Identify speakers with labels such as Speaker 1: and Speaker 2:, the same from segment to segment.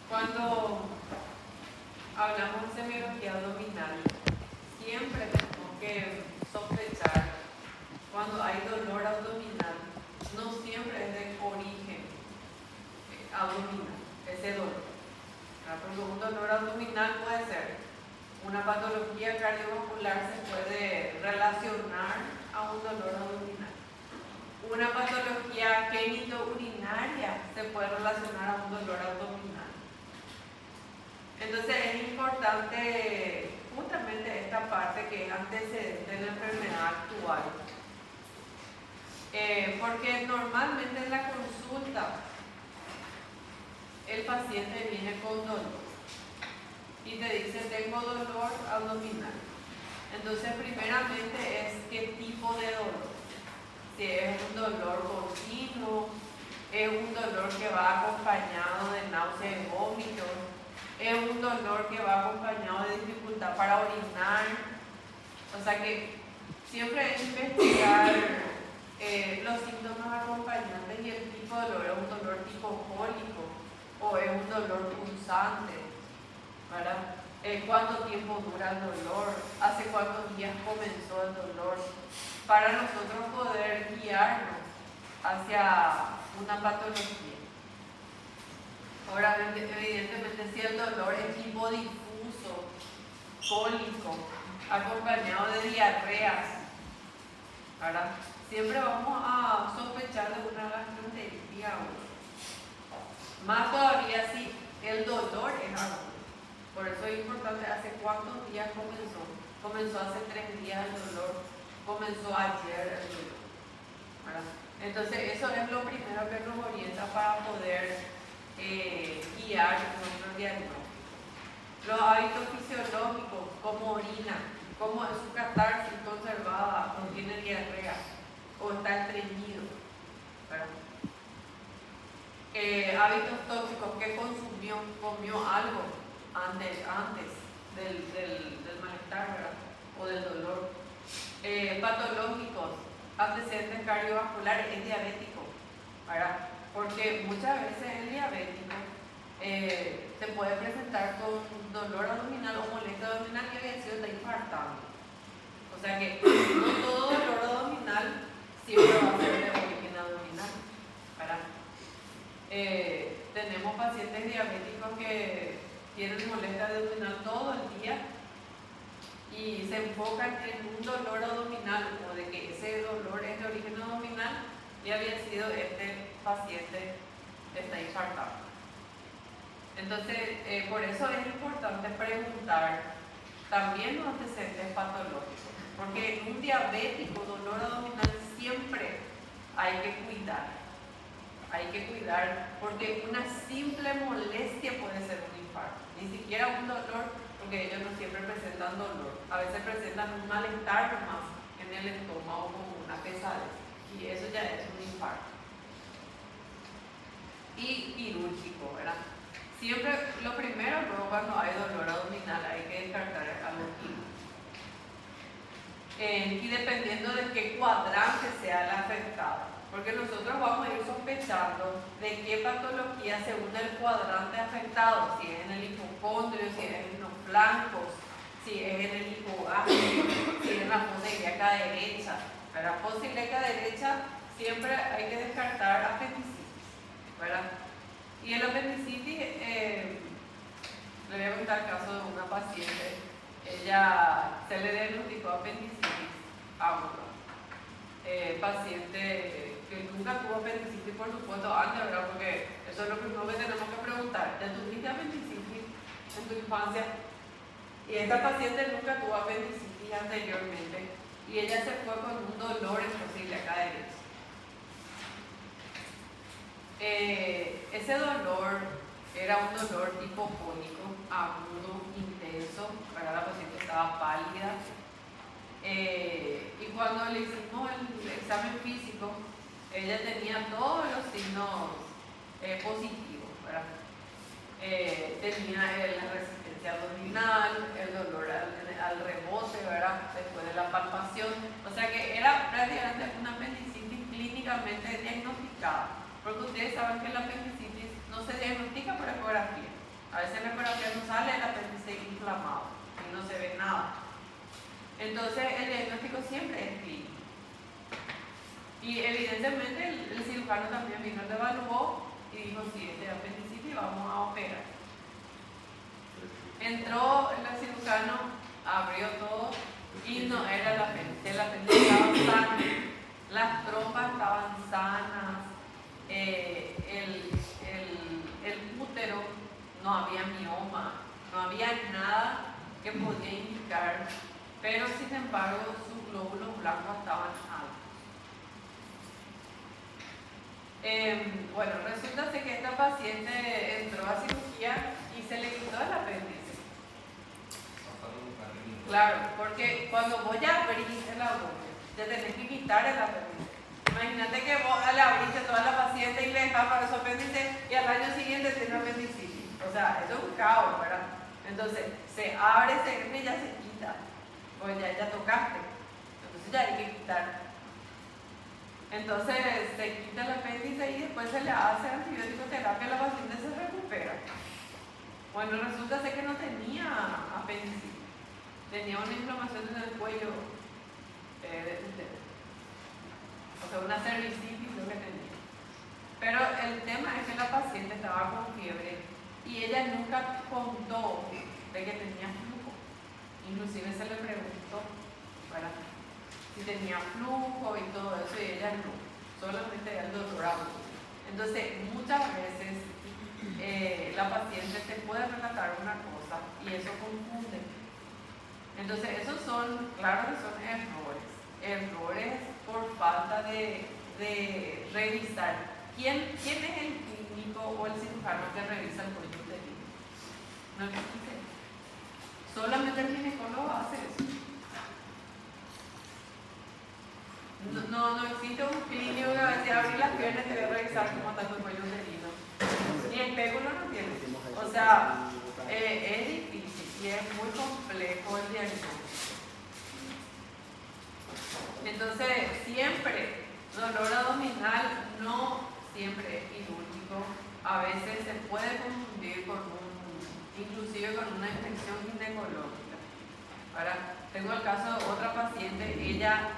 Speaker 1: Cuando hablamos de semiología abdominal, siempre tenemos que sospechar cuando hay dolor abdominal, no siempre es de origen abdominal, ese dolor. Porque un dolor abdominal puede ser una patología cardiovascular, se puede relacionar a un dolor abdominal. Una patología genitourinaria se puede relacionar a un dolor abdominal. Entonces es importante justamente esta parte que es antecedente de la enfermedad actual. Porque normalmente en la consulta el paciente viene con dolor y te dice tengo dolor abdominal. Entonces primeramente es qué tipo de dolor. Si es un dolor continuo, es un dolor que va acompañado de náuseas y vómitos, es un dolor que va acompañado de dificultad para orinar. O sea que siempre es investigar los síntomas acompañantes y el tipo de dolor. ¿Es un dolor tipo cólico o es un dolor punzante? ¿Verdad? ¿Cuánto tiempo dura el dolor? ¿Hace cuántos días comenzó el dolor? Para nosotros poder guiarnos hacia una patología. Ahora, evidentemente, si el dolor es tipo difuso, cólico, acompañado de diarreas, ¿verdad? Siempre vamos a sospechar de una gastroenteritis aguda. Más todavía si el dolor es agudo. Por eso es importante hace cuántos días comenzó. Comenzó hace 3 días el dolor, comenzó ayer el dolor, ¿verdad? Entonces eso es lo primero que nos orienta para poder guiar nuestro diagnóstico. Los hábitos fisiológicos, como orina, como es su catarsis conservada, no tiene diarrea o está estreñido, ¿verdad? Hábitos tóxicos, que comió algo antes del malestar, ¿verdad? O del dolor. Patológicos, antecedentes cardiovasculares, es diabético, ¿verdad? Porque muchas veces el diabético se puede presentar con dolor abdominal o molestia abdominal que había sido está infartando. O sea que no todo dolor abdominal siempre va a ser de origen abdominal, ¿verdad? Tenemos pacientes diabéticos que tienen molestia abdominal todo el día y se enfocan en un dolor abdominal o de que ese dolor es de origen abdominal y había sido este paciente está infartado. Entonces, por eso es importante preguntar también los antecedentes patológicos, porque en un diabético, dolor abdominal siempre hay que cuidar. Hay que cuidar porque una simple molestia puede ser un infarto, ni siquiera un dolor, porque ellos no siempre presentan dolor. A veces presentan un malestar nomás en el estómago como una pesadez y eso ya es un infarto. Y quirúrgico, ¿verdad? Siempre lo primero, luego cuando hay dolor abdominal hay que descartar algo quirúrgico. Y dependiendo de qué cuadrante sea el afectado, porque nosotros vamos a ir sospechando de qué patología según el cuadrante afectado, si es en el hipocondrio, si es en los flancos, si es en el hipogástrico, si es en la fosa ilíaca derecha. En la fosa ilíaca derecha siempre hay que descartar apendicitis, ¿verdad? Y el apendicitis, le voy a contar el caso de una paciente. Ella se le diagnosticó apendicitis aguda. Paciente que nunca tuvo apendicitis, por supuesto, antes, ¿verdad? Porque eso es lo primero que tenemos que preguntar. ¿Ya tuviste apendicitis en tu infancia? Y esta paciente nunca tuvo apendicitis anteriormente y ella se fue con un dolor en fosa ilíaca derecha. Ese dolor era un dolor tipo cólico, agudo, intenso, ¿verdad? La paciente estaba pálida. Y cuando le hicimos el examen físico, ella tenía todos los signos positivos, ¿verdad? Tenía la resistencia abdominal, el dolor al rebote, ¿verdad? Después de la palpación. O sea que era prácticamente una apendicitis clínicamente diagnosticada. Porque ustedes saben que la apendicitis no se diagnostica por ecografía. A veces la ecografía no sale el apéndice inflamado y no se ve nada. Entonces el diagnóstico siempre es clínico. Y evidentemente el cirujano también vino, lo evaluó y dijo, sí, este es apendicitis, vamos a operar. Entró el cirujano, abrió todo y no era el apéndice estaba sano, las trompas estaban sanas, el útero, no había mioma, no había nada que podía indicar, pero sin embargo sus glóbulos blancos estaban altos. Bueno, resulta que esta paciente entró a cirugía y se le quitó el apéndice. Claro, porque cuando vos ya abrís el abdomen, ya tenés que quitar el apéndice. Imagínate que vos le abriste toda la paciente y le dejás para su apéndice y al año siguiente tiene apendicitis. O sea, eso es un caos, ¿verdad? Entonces, se abre, se y ya se quita. Pues ya tocaste. Entonces ya hay que quitar. Entonces se quita el apéndice y después se le hace antibiótico terapia y la paciente se recupera. Bueno, resulta ser que no tenía apéndice, tenía una inflamación en el cuello del útero, o sea, una cervicitis lo que tenía. Pero el tema es que la paciente estaba con fiebre y ella nunca contó de que tenía flujo. Inclusive se le preguntó, ¿verdad?, si tenía flujo y todo eso, y ella no, solamente el dolor agudo. Entonces, muchas veces la paciente te puede relatar una cosa y eso confunde. Entonces, esos son, claro que son errores por falta de revisar. ¿Quién es el clínico o el cirujano que revisa el cuello uterino? No existe. Solamente el ginecólogo hace eso. No existe un clínico que va a decir, abrir las piernas y te voy a revisar cómo está tu cuello uterino. Ni espéculo no tiene. O sea, es difícil y es muy complejo el diagnóstico. Entonces, siempre, dolor abdominal no siempre es quirúrgico. A veces se puede confundir inclusive con una infección ginecológica. Ahora, tengo el caso de otra paciente, ella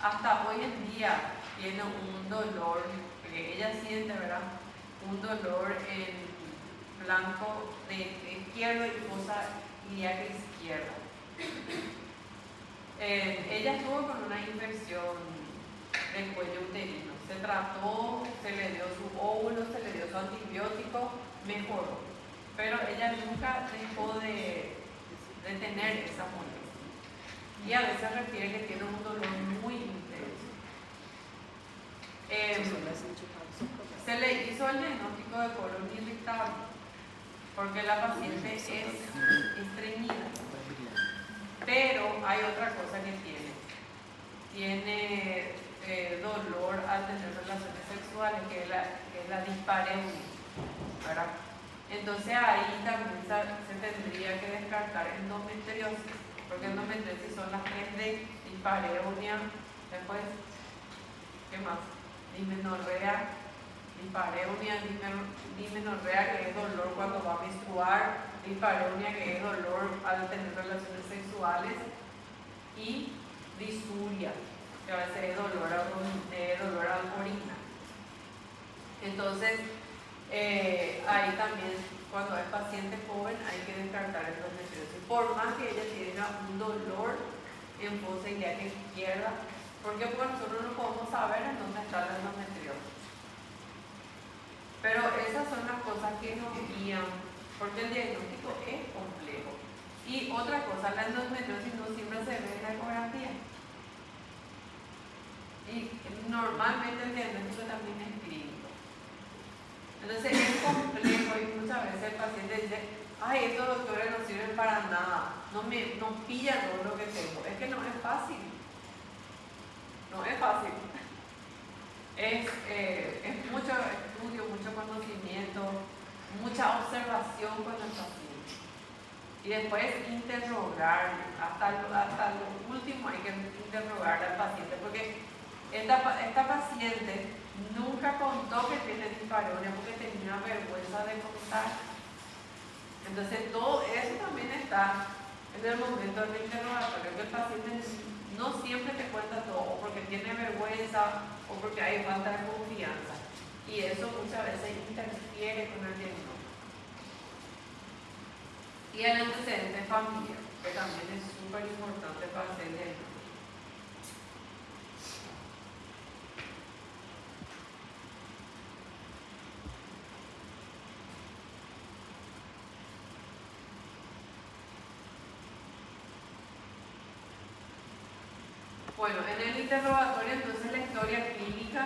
Speaker 1: hasta hoy en día tiene un dolor, que ella siente, ¿verdad?, un dolor en blanco de izquierdo y fosa ilíaca izquierda. Ella estuvo con una infección del cuello uterino, se trató, se le dio su óvulo, se le dio su antibiótico, mejoró, pero ella nunca dejó de tener esa molestia. Y a veces refiere que tiene un dolor muy intenso. Se le hizo el diagnóstico de colon irritable porque la paciente es estreñida. Pero hay otra cosa que tiene dolor al tener relaciones sexuales, que es la dispareunia, ¿verdad? Entonces ahí también se tendría que descartar endometriosis, porque endometriosis son las 3D, dispareunia, después, ¿qué más? Dismenorrea, dispareunia, dismenorrea, que es dolor cuando va a menstruar, dispareunia, que es dolor al tener relaciones sexuales, y disuria, que a veces es dolor a orina. Entonces, ahí también, cuando es paciente joven, hay que descartar endometriosis. Por más que ella tenga un dolor en fosa ilíaca izquierda, porque pues nosotros no podemos saber en dónde está la endometriosis. Pero esas son las cosas que nos guían, porque el diagnóstico es complejo. Y otra cosa, la endometriosis no siempre se ve en la ecografía. Y normalmente el diagnóstico también es clínico. Entonces es complejo y muchas veces el paciente dice, ay, estos doctores no sirven para nada, no pillan todo lo que tengo. Es que no es fácil. No es fácil. Es mucho estudio, mucho conocimiento, mucha observación con el paciente. Y después interrogar, hasta lo último hay que interrogar al paciente, porque esta paciente nunca contó que tiene dispareunia porque tenía vergüenza de contar. Entonces todo eso también está en el momento del interrogatorio, que el paciente no siempre te cuenta todo, o porque tiene vergüenza, o porque hay falta de confianza. Y eso muchas veces interfiere con el diagnóstico. Y el antecedente familiar, que también es súper importante para hacer el diagnóstico. Bueno, en el interrogatorio entonces la historia clínica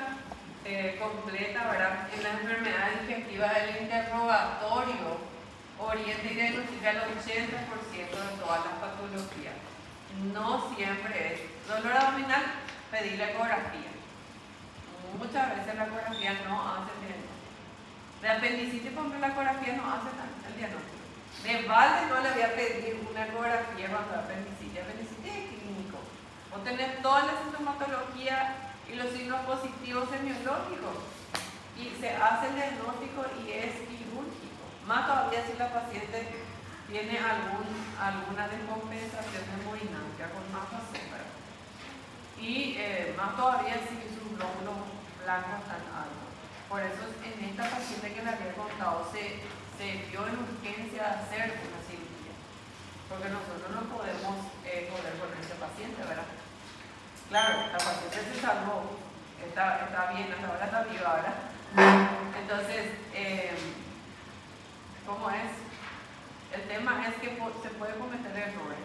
Speaker 1: completa, ¿verdad? En las enfermedades digestivas el interrogatorio orienta y diagnostica el 80% de todas las patologías. No siempre es dolor abdominal, pedir la ecografía. Muchas veces la ecografía no hace el diagnóstico. De apendicitis, por ejemplo, la ecografía no hace el diagnóstico. De balde no le voy a pedir una ecografía cuando hay apendicitis. Apendicitis es clínico. Vos tenés toda la sintomatología y los signos positivos semiológicos. Y se hace el diagnóstico y es quirúrgico. Más todavía si la paciente tiene alguna descompensación hemodinámica con más azúcar. Y más todavía si sus glóbulos blancos están altos. Por eso en esta paciente que le había contado se vio en urgencia de hacer una cirugía. Porque nosotros no podemos joder con ese paciente, ¿verdad? Claro, la paciente se salvó, está bien, hasta ahora está viva, ¿verdad? Entonces, ¿cómo es? El tema es que se puede cometer errores,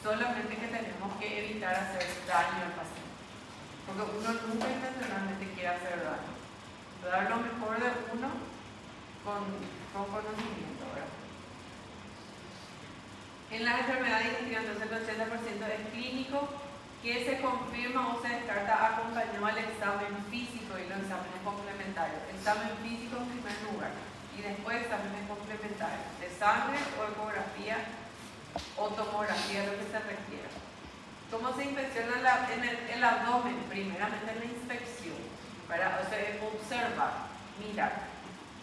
Speaker 1: solamente que tenemos que evitar hacer daño al paciente, porque uno nunca intencionalmente quiere hacer daño, dar lo mejor de uno con conocimiento, ¿verdad? En las enfermedades digestivas, entonces el 80% es clínico, que se confirma o se descarta acompañado al examen físico y los exámenes complementarios. Examen físico en primer lugar y después exámenes complementarios de sangre o ecografía o tomografía, lo que se requiera. ¿Cómo se inspecciona el abdomen? Primeramente la inspección, para observar, mirar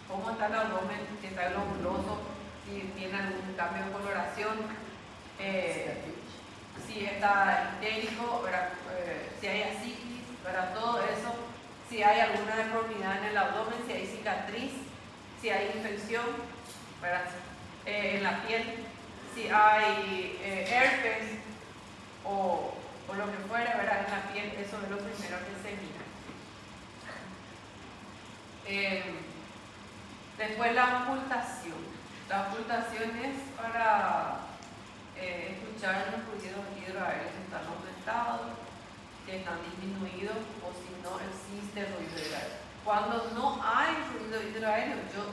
Speaker 1: cómo está el abdomen, si está globuloso, si tiene algún cambio de coloración, si está histérico, si hay asitis, para todo eso, si hay alguna deformidad en el abdomen, si hay cicatriz, si hay infección en la piel, si hay herpes o lo que fuera, ¿verdad? En la piel, eso es lo primero que se mira. Después la auscultación. La auscultación es para escuchar los ruidos hidroaéreos si están aumentados, si están disminuidos o si no existe ruido hidroaéreo. Cuando no hay ruido hidroaéreo, yo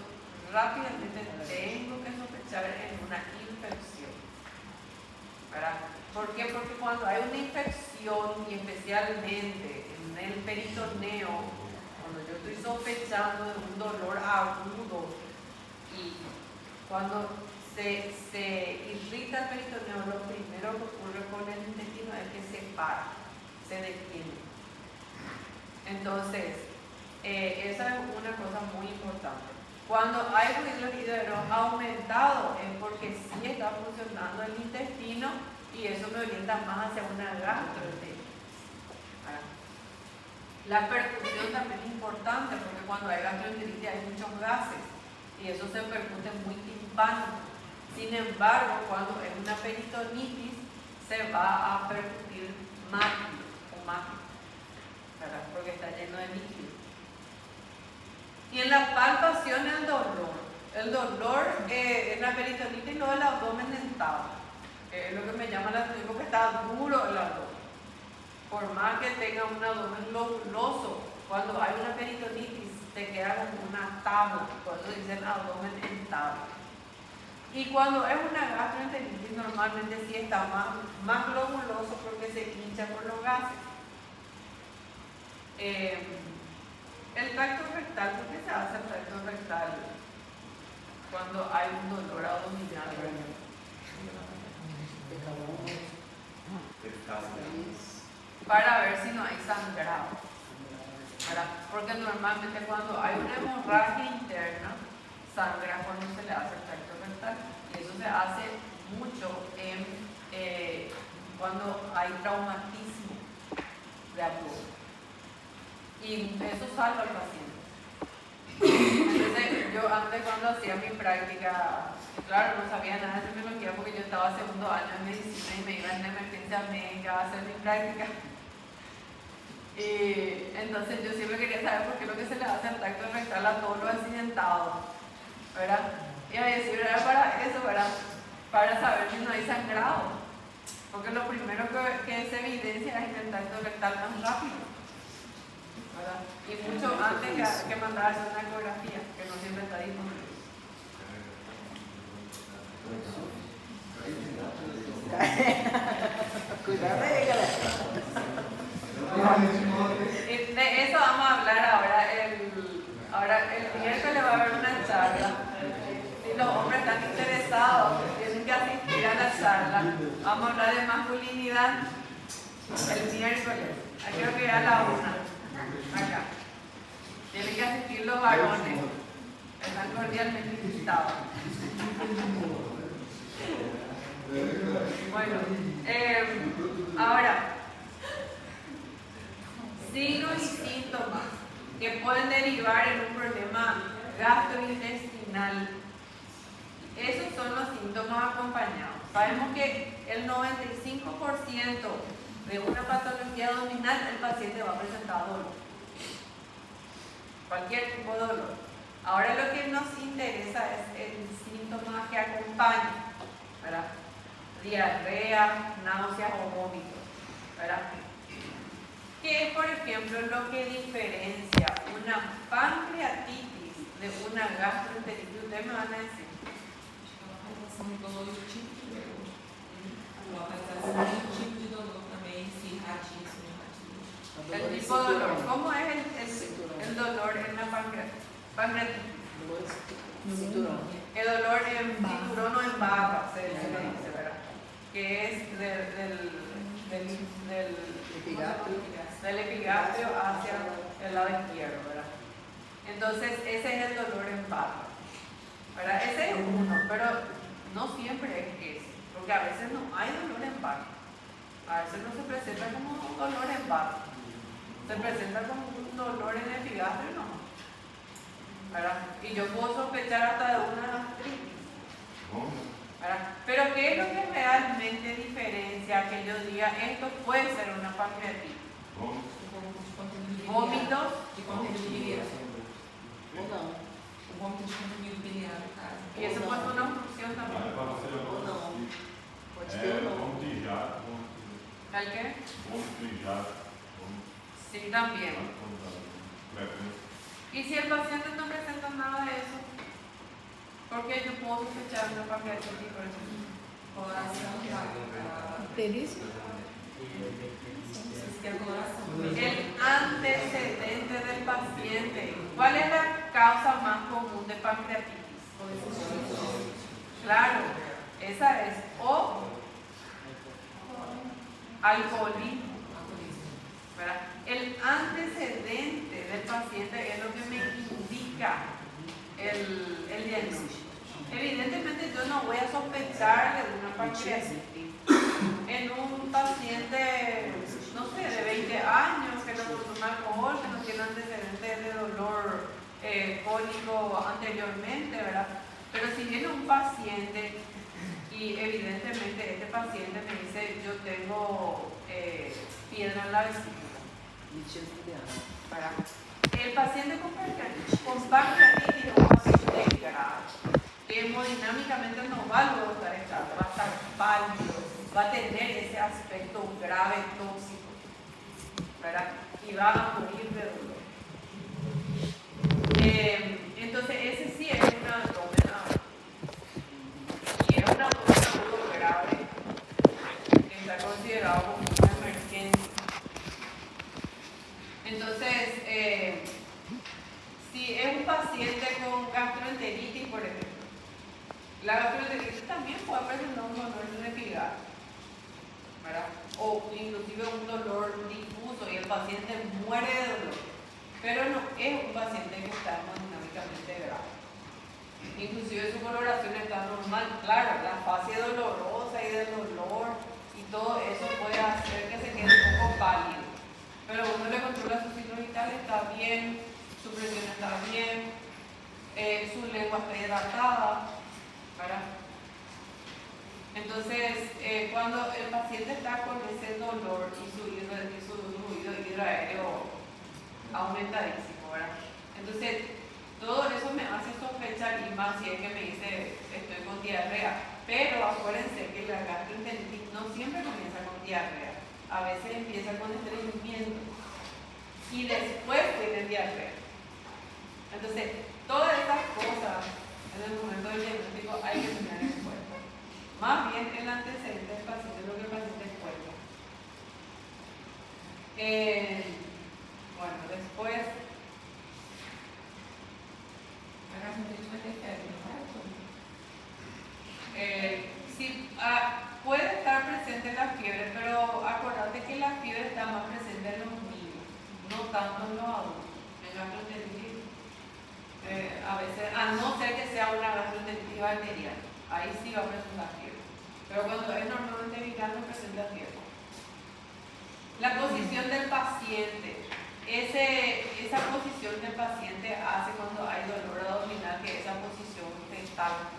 Speaker 1: rápidamente tengo que sospechar en una infección. ¿Verdad? ¿Por qué? Porque cuando hay una infección, y especialmente en el peritoneo, cuando yo estoy sospechando de un dolor agudo y cuando se irrita el peritoneo, lo primero que ocurre con el intestino es que se para, se detiene. Entonces, esa es una cosa muy importante. Cuando hay ruido hidroaéreo aumentado es porque sí está funcionando el intestino y eso me orienta más hacia una gastroenteritis. La percusión también es importante porque cuando hay gastroenteritis hay muchos gases y eso se percute muy timpánico. Sin embargo, cuando es una peritonitis se va a percutir mágico o mágico, ¿verdad? Porque está lleno de líquido. Y en la palpación el dolor en la peritonitis no del abdomen dentado, es lo que me llama la atención porque está duro el abdomen. Por más que tenga un abdomen globuloso, cuando hay una peritonitis te queda como una tabla, por eso dicen abdomen en tabla. Y cuando es una gastroenteritis normalmente sí está más globuloso porque se hincha por los gases. El tracto rectal, ¿por qué se hace el tracto rectal cuando hay un dolor abdominal? Para ver si no hay sangrado. Porque normalmente cuando hay una hemorragia interna sangra cuando se le hace el tracto rectal. Y eso se hace mucho cuando hay traumatismo de abdomen. Y eso salva al paciente. Entonces, yo antes cuando hacía mi práctica, claro, no sabía nada de semiología porque yo estaba segundo año en medicina y me iba en emergencia médica a hacer mi práctica. Y entonces yo siempre quería saber por qué lo que se le hace al tracto rectal a todos los accidentados, ¿verdad? Y a decir, era para eso, ¿verdad? Para saber si no hay sangrado. Porque lo primero que se evidencia es en el tracto rectal más rápido, ¿verdad? Y mucho antes que mandar a hacer una ecografía, que no siempre está disponible. De eso vamos a hablar ahora. El miércoles va a haber una charla. Si los hombres están interesados, tienen que asistir a la charla. Vamos a hablar de masculinidad el miércoles. Creo que a la 1. Acá. Tienen que asistir los varones. Están cordialmente invitados. Bueno, ahora, signos y síntomas que pueden derivar en un problema gastrointestinal. Esos son los síntomas acompañados. Sabemos que el 95% de una patología abdominal el paciente va a presentar dolor. Cualquier tipo de dolor. Ahora lo que nos interesa es el síntoma que acompaña, ¿verdad? Diarrea, náuseas o vómitos, ¿verdad? ¿Qué es, por ejemplo, lo que diferencia una pancreatitis de una gastroenteritis? Ustedes me van a decir. El tipo de dolor. ¿Cómo es el dolor en la pancreatitis? El dolor en cinturón o en barra, se le dice, ¿verdad? Que es del epigastrio hacia el lado izquierdo, ¿verdad? Entonces, ese es el dolor en barra, ¿verdad? Ese es uno, pero no siempre es ese, porque a veces no hay dolor en barra. A veces no se presenta como un dolor en barra, se presenta como un dolor en el epigastrio, no. ¿Verdad? Y yo puedo sospechar hasta de una gastritis. ¿Verdad? Pero ¿qué es lo que realmente diferencia que yo diga esto puede ser una pancreatitis? Vómitos y conjuntivitis. Y eso puede ser una obstrucción también. ¿El qué? Sí, también. ¿Y si el paciente no presenta nada de eso? ¿Por qué yo puedo sospechar una pancreatitis, por ejemplo? El antecedente del paciente. ¿Cuál es la causa más común de pancreatitis? Claro, esa es o alcoholismo, ¿verdad? El antecedente del paciente es lo que me indica el diagnóstico. Evidentemente yo no voy a sospechar de una pancreatitis en un paciente, no sé, de 20 años que no consume alcohol, que no tiene antecedentes de dolor cólico anteriormente, ¿verdad? Pero si viene un paciente y evidentemente este paciente me dice yo tengo piedra en la vesícula, ¿verdad? El paciente con pancreatitis es un paciente grave, que hemodinámicamente no va a estar estable, va a estar pálido, va a tener ese aspecto grave tóxico, ¿verdad? Y va a morir de dolor. Entonces ese sí es un abdomen agudo. Y es un abdomen agudo grave, que está considerado como una emergencia. Entonces, si es un paciente con gastroenteritis, por ejemplo, la gastroenteritis también puede presentar un dolor en el epigastrio, ¿verdad? O inclusive un dolor difuso y el paciente muere de dolor, pero no es un paciente que está hemodinámicamente grave. inclusive su coloración está normal. Claro, la fase dolorosa y del dolor y todo eso puede hacer que se quede un poco pálido, pero uno le controla su signo vital, está bien, su presión está bien, su lengua está hidratada, ¿verdad? Entonces, cuando el paciente está con ese dolor y su ruido hidroaéreo aumentadísimo, ¿verdad? Entonces, todo eso me hace sospechar, y más si es que me dice estoy con diarrea. Pero acuérdense que la gastroenteritis no siempre comienza con diarrea, a veces empieza con estreñimiento y después tiene diarrea. Entonces, todas estas cosas en el momento del diagnóstico hay que tener en cuenta. Más bien el antecedente del paciente, lo que el paciente cuenta. Bueno, después. Sí, puede estar presente la fiebre, pero acordate que la fiebre está más presente en los niños, no tanto en los adultos. En gastroenteritis, a veces, a no ser que sea una gastroenteritis bacteriana, ahí sí va a presentar fiebre. Pero cuando es normalmente viral no presenta fiebre. La posición del paciente. Esa posición del paciente hace cuando hay dolor abdominal que esa posición fetal.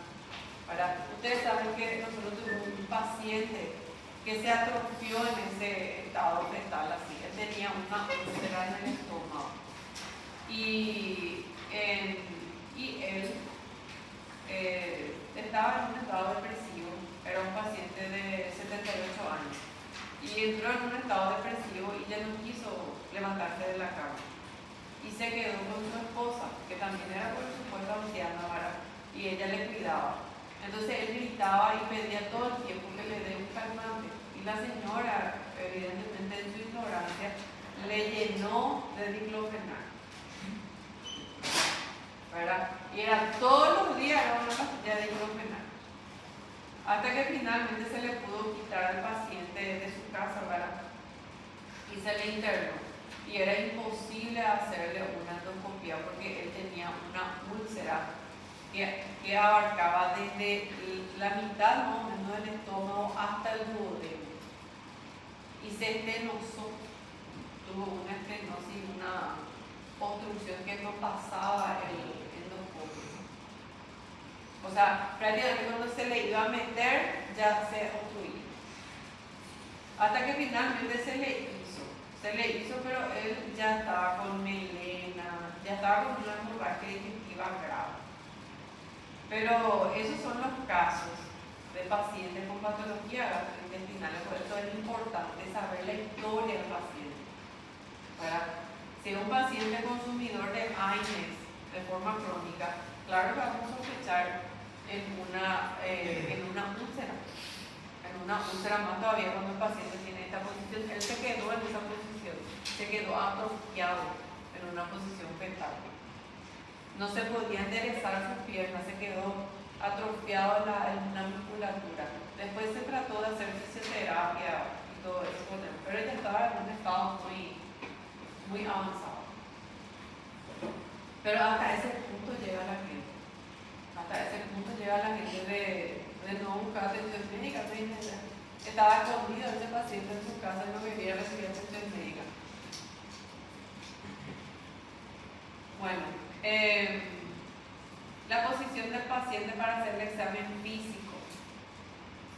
Speaker 1: Ustedes saben que nosotros tuvimos un paciente que se atrofió en ese estado fetal así. Él tenía una úlcera en el estómago. Y él estaba en un estado depresivo. Era un paciente de 78 años. Y entró en un estado depresivo y ya no quiso levantarse de la cama. Y se quedó con su esposa, que también era por supuesto anciana, y ella le cuidaba. Entonces él gritaba y pedía todo el tiempo que le dé un calmante. Y la señora, evidentemente en su ignorancia, le llenó de diclofenac. Y era todos los días era una pastilla de diclofenac. Hasta que finalmente se le pudo quitar al paciente de su casa, y se le internó. Y era imposible hacerle una endoscopia porque él tenía una úlcera que abarcaba desde la mitad más o menos del estómago hasta el duodeno. Y se estenosó. Tuvo una estenosis, una obstrucción que no pasaba el endoscopio. O sea, prácticamente cuando se le iba a meter ya se obstruía. Hasta que finalmente se le hizo, pero él ya estaba con melena, ya estaba con una hemorragia digestiva grave. Pero esos son los casos de pacientes con patología gastrointestinal, por eso es importante saber la historia del paciente. Si es un paciente consumidor de AINES de forma crónica, claro que vamos a sospechar en una úlcera. En una úlcera más todavía cuando el paciente tiene esta posición. Él se quedó en esa posición, se quedó atrofiado en una posición fetal. No se podía enderezar sus piernas, se quedó atrofiado en la musculatura. Después se trató de hacer fisioterapia y todo eso con él, pero ella estaba en un estado muy avanzado. Pero hasta ese punto llega la gente. Hasta ese punto llega la gente de no buscar atención médica. Estaba escondido ese paciente en su casa y no quería recibir atención médica. Bueno, la posición del paciente para hacer el examen físico,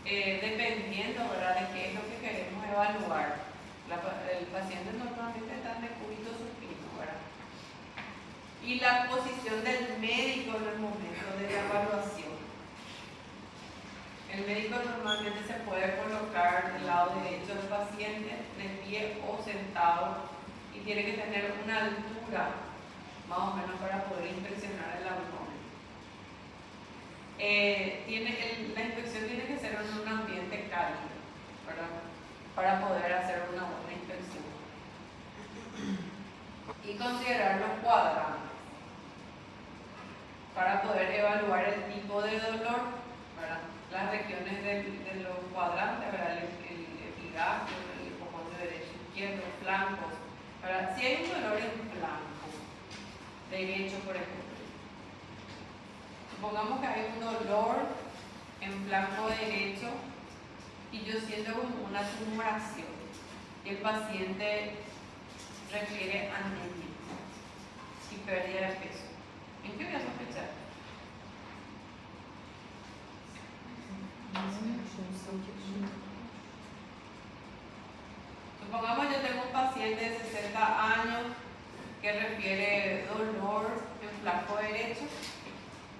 Speaker 1: dependiendo, ¿verdad?, de qué es lo que queremos evaluar. El paciente normalmente está en decúbito supino, ¿verdad? Y la posición del médico en el momento de la evaluación. El médico normalmente se puede colocar del lado derecho del paciente, de pie o sentado, y tiene que tener una altura más o menos para poder inspeccionar el abdomen. La inspección tiene que ser en un ambiente cálido, ¿verdad?, para poder hacer una buena inspección. Y considerar los cuadrantes para poder evaluar el tipo de dolor, ¿verdad?, las regiones de los cuadrantes, ¿verdad?, el epigastrio, el hipocondrio derecho, izquierdo, flancos, ¿verdad? Si hay un dolor en flanco derecho, por ejemplo, Supongamos que hay un dolor en flanco derecho y yo siento como una tumoración y el paciente refiere anemia y pérdida de peso. ¿En qué voy a sospechar? Supongamos yo tengo un paciente de 60 años que refiere dolor en flanco derecho,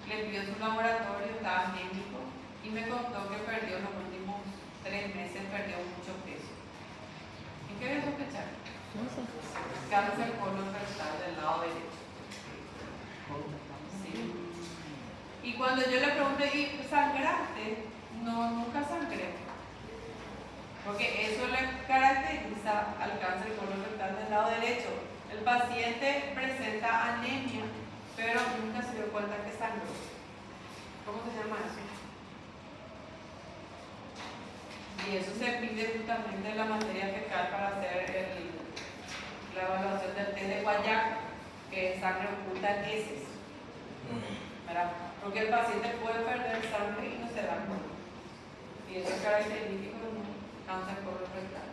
Speaker 1: le pidió su laboratorio, estaba anémico y me contó que perdió los últimos 3 meses, perdió mucho peso. ¿En qué voy a sospechar? Cáncer colorectal del lado derecho. Sí. Y cuando yo le pregunté, ¿y sangraste? No, nunca sangré. Porque eso le caracteriza al cáncer colorectal del lado derecho. El paciente presenta anemia, pero nunca se dio cuenta que sangró. ¿Cómo se llama eso? Y eso se pide justamente en la materia fecal para hacer la evaluación del test de Guayac, que es sangre oculta en heces. ¿Verdad? Porque el paciente puede perder sangre y no se da cuenta. Y eso es característico de un cáncer colorectal.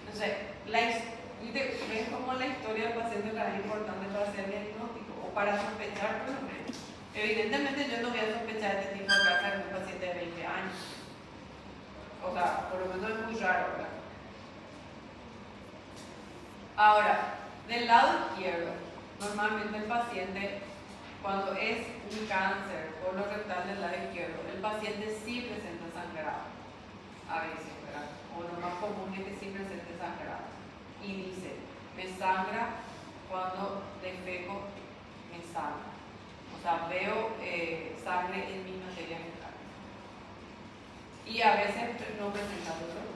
Speaker 1: Entonces, ¿ves cómo la historia del paciente es importante para hacer diagnóstico o para sospechar por lo menos? Evidentemente yo no voy a sospechar este tipo de cáncer en un paciente de 20 años. O sea, por lo menos es muy raro, ¿verdad? Ahora, del lado izquierdo, normalmente el paciente, cuando es un cáncer colorectal del lado izquierdo, el paciente sí presenta sangrado. A veces, ¿verdad? O lo más común es que sí presente sangrado. Y dice, me sangra cuando defeco, me sangra. O sea, veo sangre en mi materia fecal. Y a veces no presenta dolor.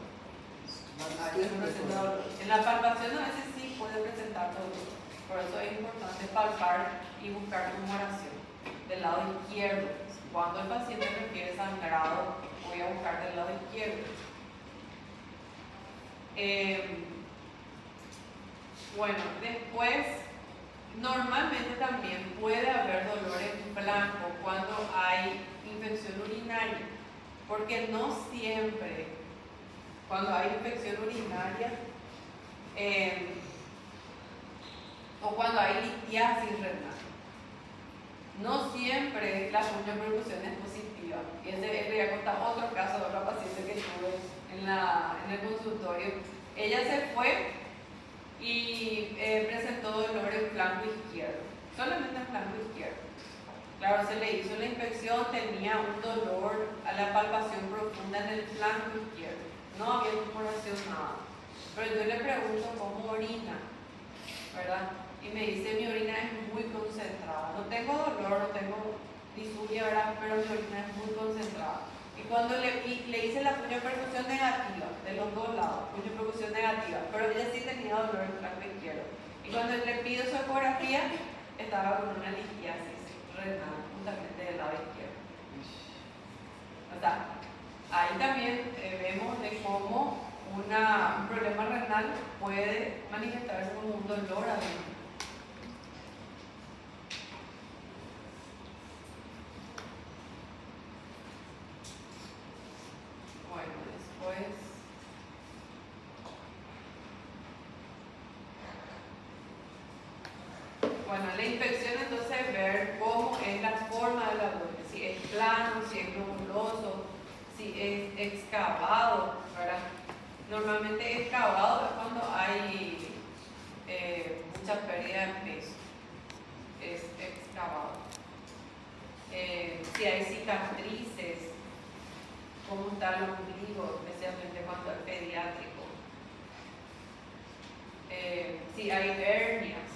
Speaker 1: A veces no presenta dolor. En la palpación a veces sí puede presentar dolor. Por eso es importante palpar y buscar tumoración del lado izquierdo. Cuando el paciente refiere sangrado, voy a buscar del lado izquierdo. Bueno, después, normalmente también puede haber dolor en flanco cuando hay infección urinaria, porque no siempre, cuando hay infección urinaria o cuando hay litiasis renal, no siempre la puniopercusión es positiva. Y le voy a contar otro caso de otra paciente que tuve en el consultorio. Ella se fue y presentó dolor en flanco izquierdo, solamente en flanco izquierdo. Claro, se le hizo la inspección, tenía un dolor a la palpación profunda en el flanco izquierdo. No había tumoración, nada. Pero yo le pregunto cómo orina, ¿verdad? Y me dice, mi orina es muy concentrada. No tengo dolor, no tengo disuria, ¿verdad? Pero mi orina es muy concentrada. Y cuando le hice la puniopercusión negativa, de los dos lados, puniopercusión negativa, pero ella sí tenía dolor en el flanco izquierdo. Y cuando le pido su ecografía, estaba con una litiasis renal, justamente del lado izquierdo. O sea, ahí también vemos de cómo un problema renal puede manifestarse como un dolor adentro. Bueno, después la infección, entonces ver cómo es la forma del abdomen, si es plano, si es globuloso, si es excavado, ¿verdad? Normalmente excavado es cuando hay mucha pérdida de peso, es excavado. Si hay cicatrices, cómo está el ombligo, especialmente cuando es pediátrico. Si hay hernias,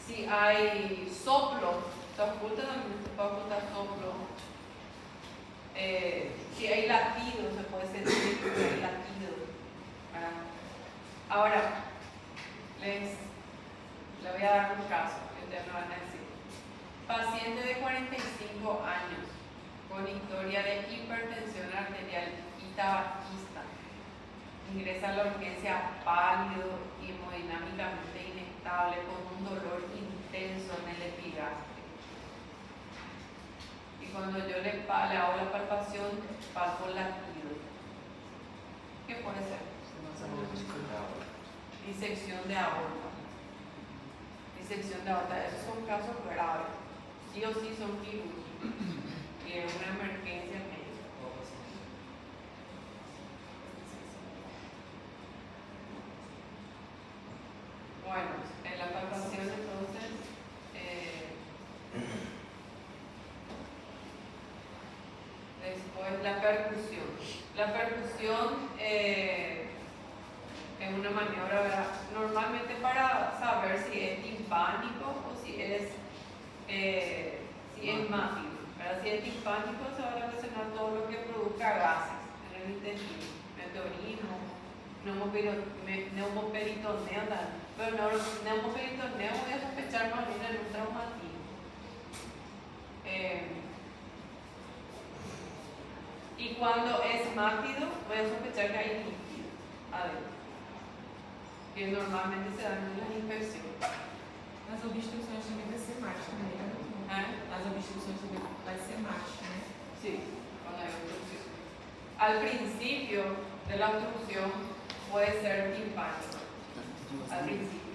Speaker 1: si hay soplo, se oculta también, se puede ocultar soplo. Si hay latido, se puede sentir que hay latido. Ahora, les voy a dar un caso que ustedes me van a decir. Paciente de 45 años con historia de hipertensión arterial y tabaquista. Ingresa a la urgencia pálido y hemodinámicamente inestable con un dolor intenso en el epigastrio. cuando yo le hago la palpación, palpo latido. ¿Qué puede ser? Disección de aorta. Disección de aorta, esos son casos graves. Sí o sí son quirúrgicos. Y es una emergencia médica. Bueno, en la palpación entonces, después la percusión. La percusión es una maniobra, ¿verdad? Normalmente para saber si es timpánico o si es mágico. Si es timpánico se va a relacionar todo lo que produzca gases en el intestino, meteorismo, neumoperitoneo, pero neumoperitoneo voy a sospechar más bien en un traumatismo. Y cuando es mátido, voy a sospechar que hay líquido adentro, que normalmente se dan en las infecciones.
Speaker 2: As obstruções também vai ser macho, né? As obstruções também vai ser macho, né?
Speaker 1: Sí, cuando hay obstrucción. Al principio de la obstrucción puede ser timpánico, al principio.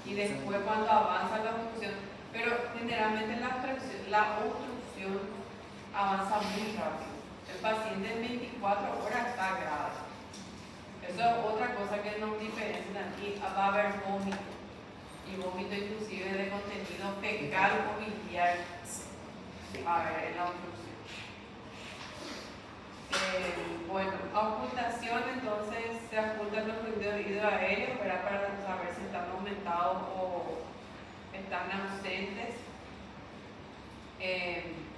Speaker 1: Y después cuando avanza la obstrucción, pero generalmente la obstrucción avanza muy rápido. El paciente en 24 horas está grave. Eso es otra cosa que nos diferencia aquí. Va a haber vómito. Y vómito inclusive de contenido fecal o biliar. A ver, en la obstrucción. Bueno, ocultación, entonces se ocultan los fluidos de oído aéreo para saber si están aumentados o están ausentes.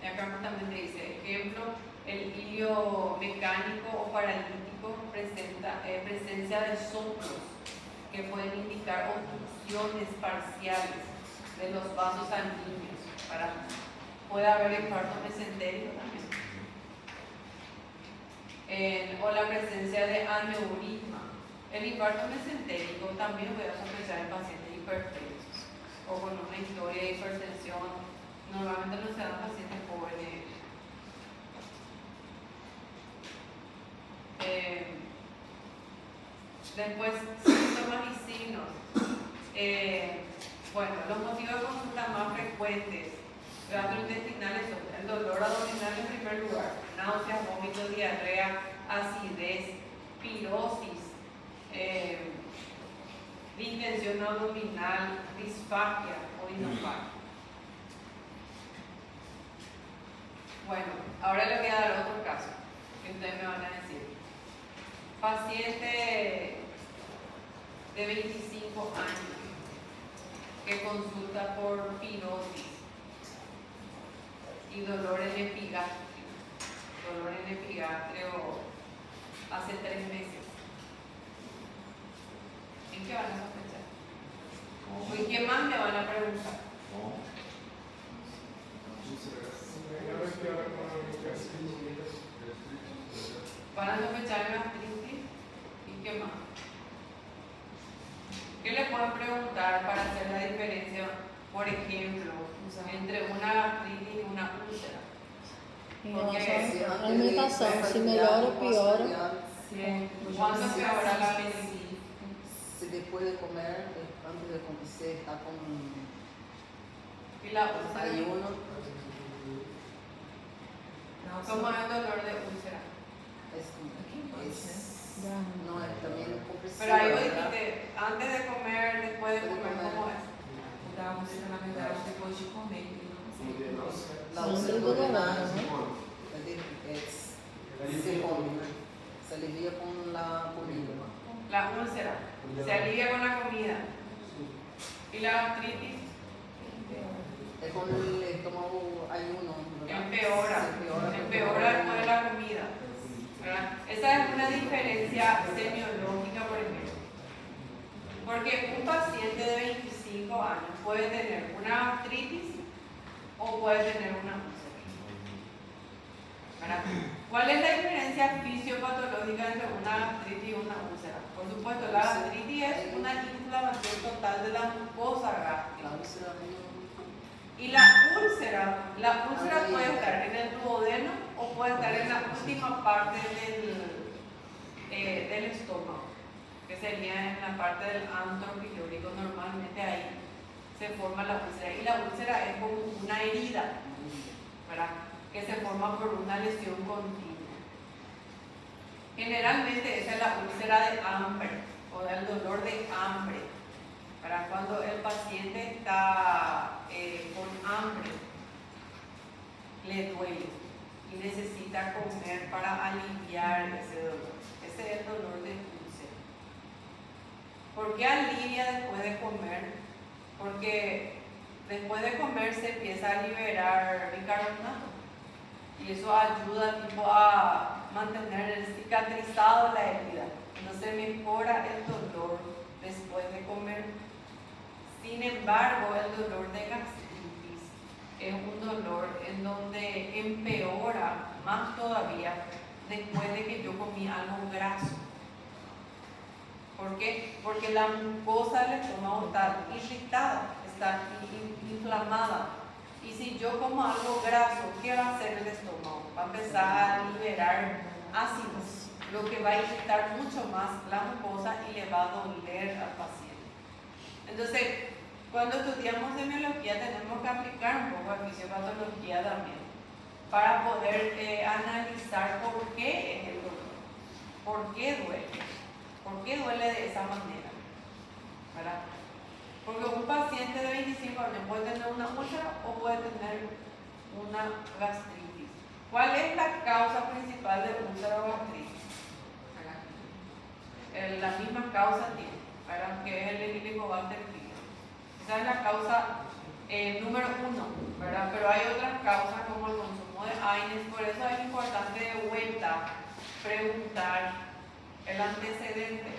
Speaker 1: Acá también te dice, ejemplo, el hilio mecánico o paralítico presenta presencia de soplos que pueden indicar obstrucciones parciales de los vasos sanguíneos. Puede haber infarto mesentérico también. O la presencia de aneurisma. El infarto mesentérico también voy a sospechar en pacientes hipertensos o con una historia de hipertensión. Normalmente no se dan pacientes jóvenes. Después, síntomas y signos. Bueno, los motivos de consulta más frecuentes gastrointestinales son el dolor abdominal en primer lugar, náuseas, vómito, diarrea, acidez, pirosis, distensión abdominal, disfagia o inofagia. Bueno, ahora le voy a dar otro caso que ustedes me van a decir. Paciente de 25 años que consulta por pirosis y dolor en epigastrio. Dolor en epigastrio hace 3 meses. ¿En qué van a sospechar? ¿Y qué más me van a preguntar? Van a sospechar gastritis y qué más. ¿Qué le pueden preguntar para hacer la diferencia, por ejemplo, entre una gastritis y una úlcera? Porque
Speaker 3: alimentação, se melhora ou piora.
Speaker 1: ¿cuándo empeora la gastritis?
Speaker 4: Se después de comer, antes de comer, está con
Speaker 1: ¿Y la úlcera?
Speaker 4: ayuno,
Speaker 1: ¿Cómo es el dolor de úlcera?
Speaker 4: no es también compresivo.
Speaker 1: Pero ahí vos dijiste, antes de comer, después de comer, ¿cómo es?
Speaker 2: O da úlcera, na verdade, depois de comer, ele não consegue.
Speaker 4: La
Speaker 3: Siempre
Speaker 4: úlcera
Speaker 3: dolorosa,
Speaker 4: se come, se alivia con la comida.
Speaker 1: La úlcera se alivia con la comida. ¿Y la gastritis?
Speaker 4: Es con el estómago ayuno, ¿verdad?
Speaker 1: Empeora después de la comida, ¿verdad? Esa es una diferencia semiológica, por ejemplo. Porque un paciente de 25 años puede tener una gastritis o puede tener una úlcera, ¿verdad? ¿Cuál es la diferencia fisiopatológica entre una gastritis y una úlcera? Por supuesto, la gastritis es una inflamación total de la mucosa gástrica.
Speaker 4: La úlcera
Speaker 1: Y la úlcera puede estar en el duodeno o puede estar en la última parte del estómago, que sería en la parte del antro pilórico. Normalmente ahí se forma la úlcera. Y la úlcera es como una herida, ¿verdad?, que se forma por una lesión continua. Generalmente esa es la úlcera de hambre o del dolor de hambre. Para cuando el paciente está con hambre, le duele y necesita comer para aliviar ese dolor. Ese es el dolor de úlcera. ¿Por qué alivia después de comer? Porque después de comer se empieza a liberar bicarbonato y eso ayuda tipo a mantener cicatrizado la herida. Entonces mejora el dolor después de comer. Sin embargo, el dolor de gastritis es un dolor en donde empeora más todavía después de que yo comí algo graso. ¿Por qué? Porque la mucosa del estómago está irritada, está inflamada. Y si yo como algo graso, ¿qué va a hacer el estómago? Va a empezar a liberar ácidos, lo que va a irritar mucho más la mucosa y le va a doler al paciente. Entonces, cuando estudiamos semiología tenemos que aplicar un poco de fisiopatología también para poder analizar por qué es el dolor, por qué duele de esa manera, ¿verdad? Porque un paciente de 25 años puede tener una úlcera o puede tener una gastritis. ¿Cuál es la causa principal de úlcera o gastritis? La misma causa tiene, ¿verdad?, que es el Helicobacter pylori. Esa es la causa número 1, ¿verdad? Pero hay otras causas como el consumo de AINES, por eso es importante de vuelta preguntar el antecedente.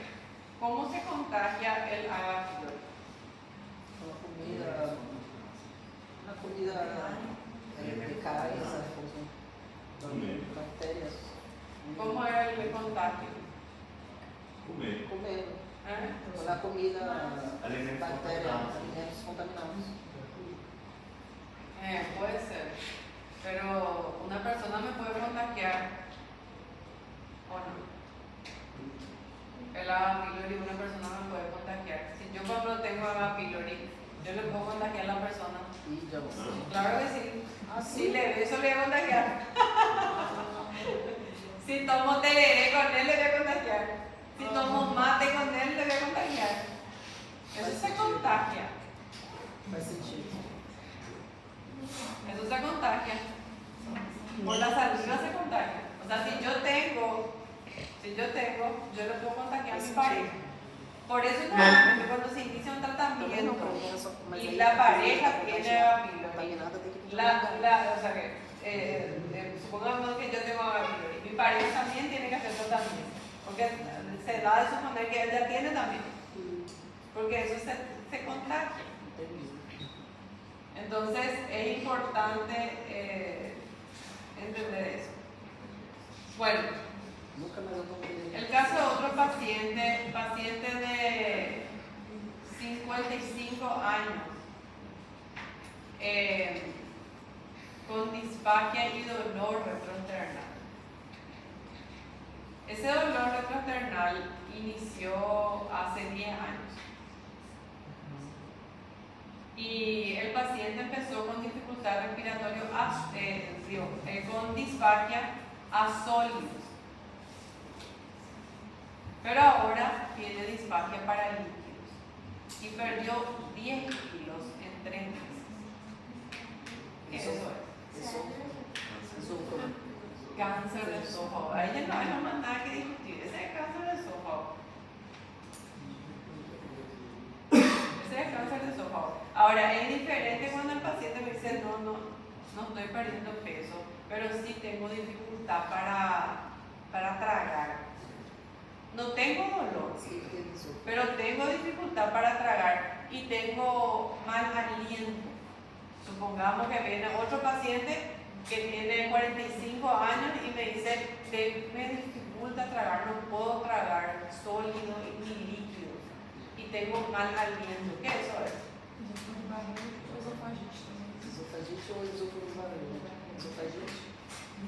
Speaker 1: ¿Cómo se contagia el H. pylori?
Speaker 4: Una comida que cae, esas cosas, bacterias.
Speaker 1: ¿Cómo era el contagio?
Speaker 4: Comer.
Speaker 1: ¿Eh?
Speaker 4: La comida,
Speaker 5: Alimentos
Speaker 4: bacterias,
Speaker 5: contaminados.
Speaker 4: alimentos contaminados.
Speaker 1: Puede ser, pero una persona me puede contagiar o no. El H. pylori, una persona me puede contagiar. Si yo cuando tengo H. pylori, yo le puedo contagiar a la persona.
Speaker 4: Y yo.
Speaker 1: Claro que sí.
Speaker 4: Ah,
Speaker 1: Si le beso, le voy a contagiar. Si tomo tereré con él, le voy a contagiar. Si tomo mate con él, le voy a contagiar. Eso se contagia.
Speaker 4: Faz sentido.
Speaker 1: Eso se contagia. Por la saliva se contagia. O sea, si yo tengo, yo le puedo contagiar a mi pareja. Por eso normalmente cuando se inicia un tratamiento y la pareja tiene H. pylori, o sea que supongamos que yo tengo H. pylori, mi pareja también tiene que hacer tratamiento, porque se da de suponer que ella tiene también, porque eso se contagia. Entonces es importante entender eso. Bueno, el caso de otro paciente de 55 años, con disfagia y dolor retroesternal. Ese dolor retroesternal inició hace 10 años. Y el paciente empezó con dificultad respiratoria, con disfagia a sólidos. Pero ahora tiene disfagia para líquidos y perdió 10 kilos en 3 meses. Eso es. Cáncer de esófago. A ella no hay más nada que discutir. Ese es cáncer de esófago. Ese es cáncer de esófago. Ahora, es diferente cuando el paciente me dice, no estoy perdiendo peso, pero sí tengo dificultad para tragar. No tengo dolor, pero tengo dificultad para tragar y tengo mal aliento. Supongamos que viene otro paciente que tiene 45 años y me dice, me dificulta tragar, no puedo tragar sólido ni líquido y tengo mal aliento. ¿Qué eso es?
Speaker 4: Esofagite ou esofagite? Esofagite?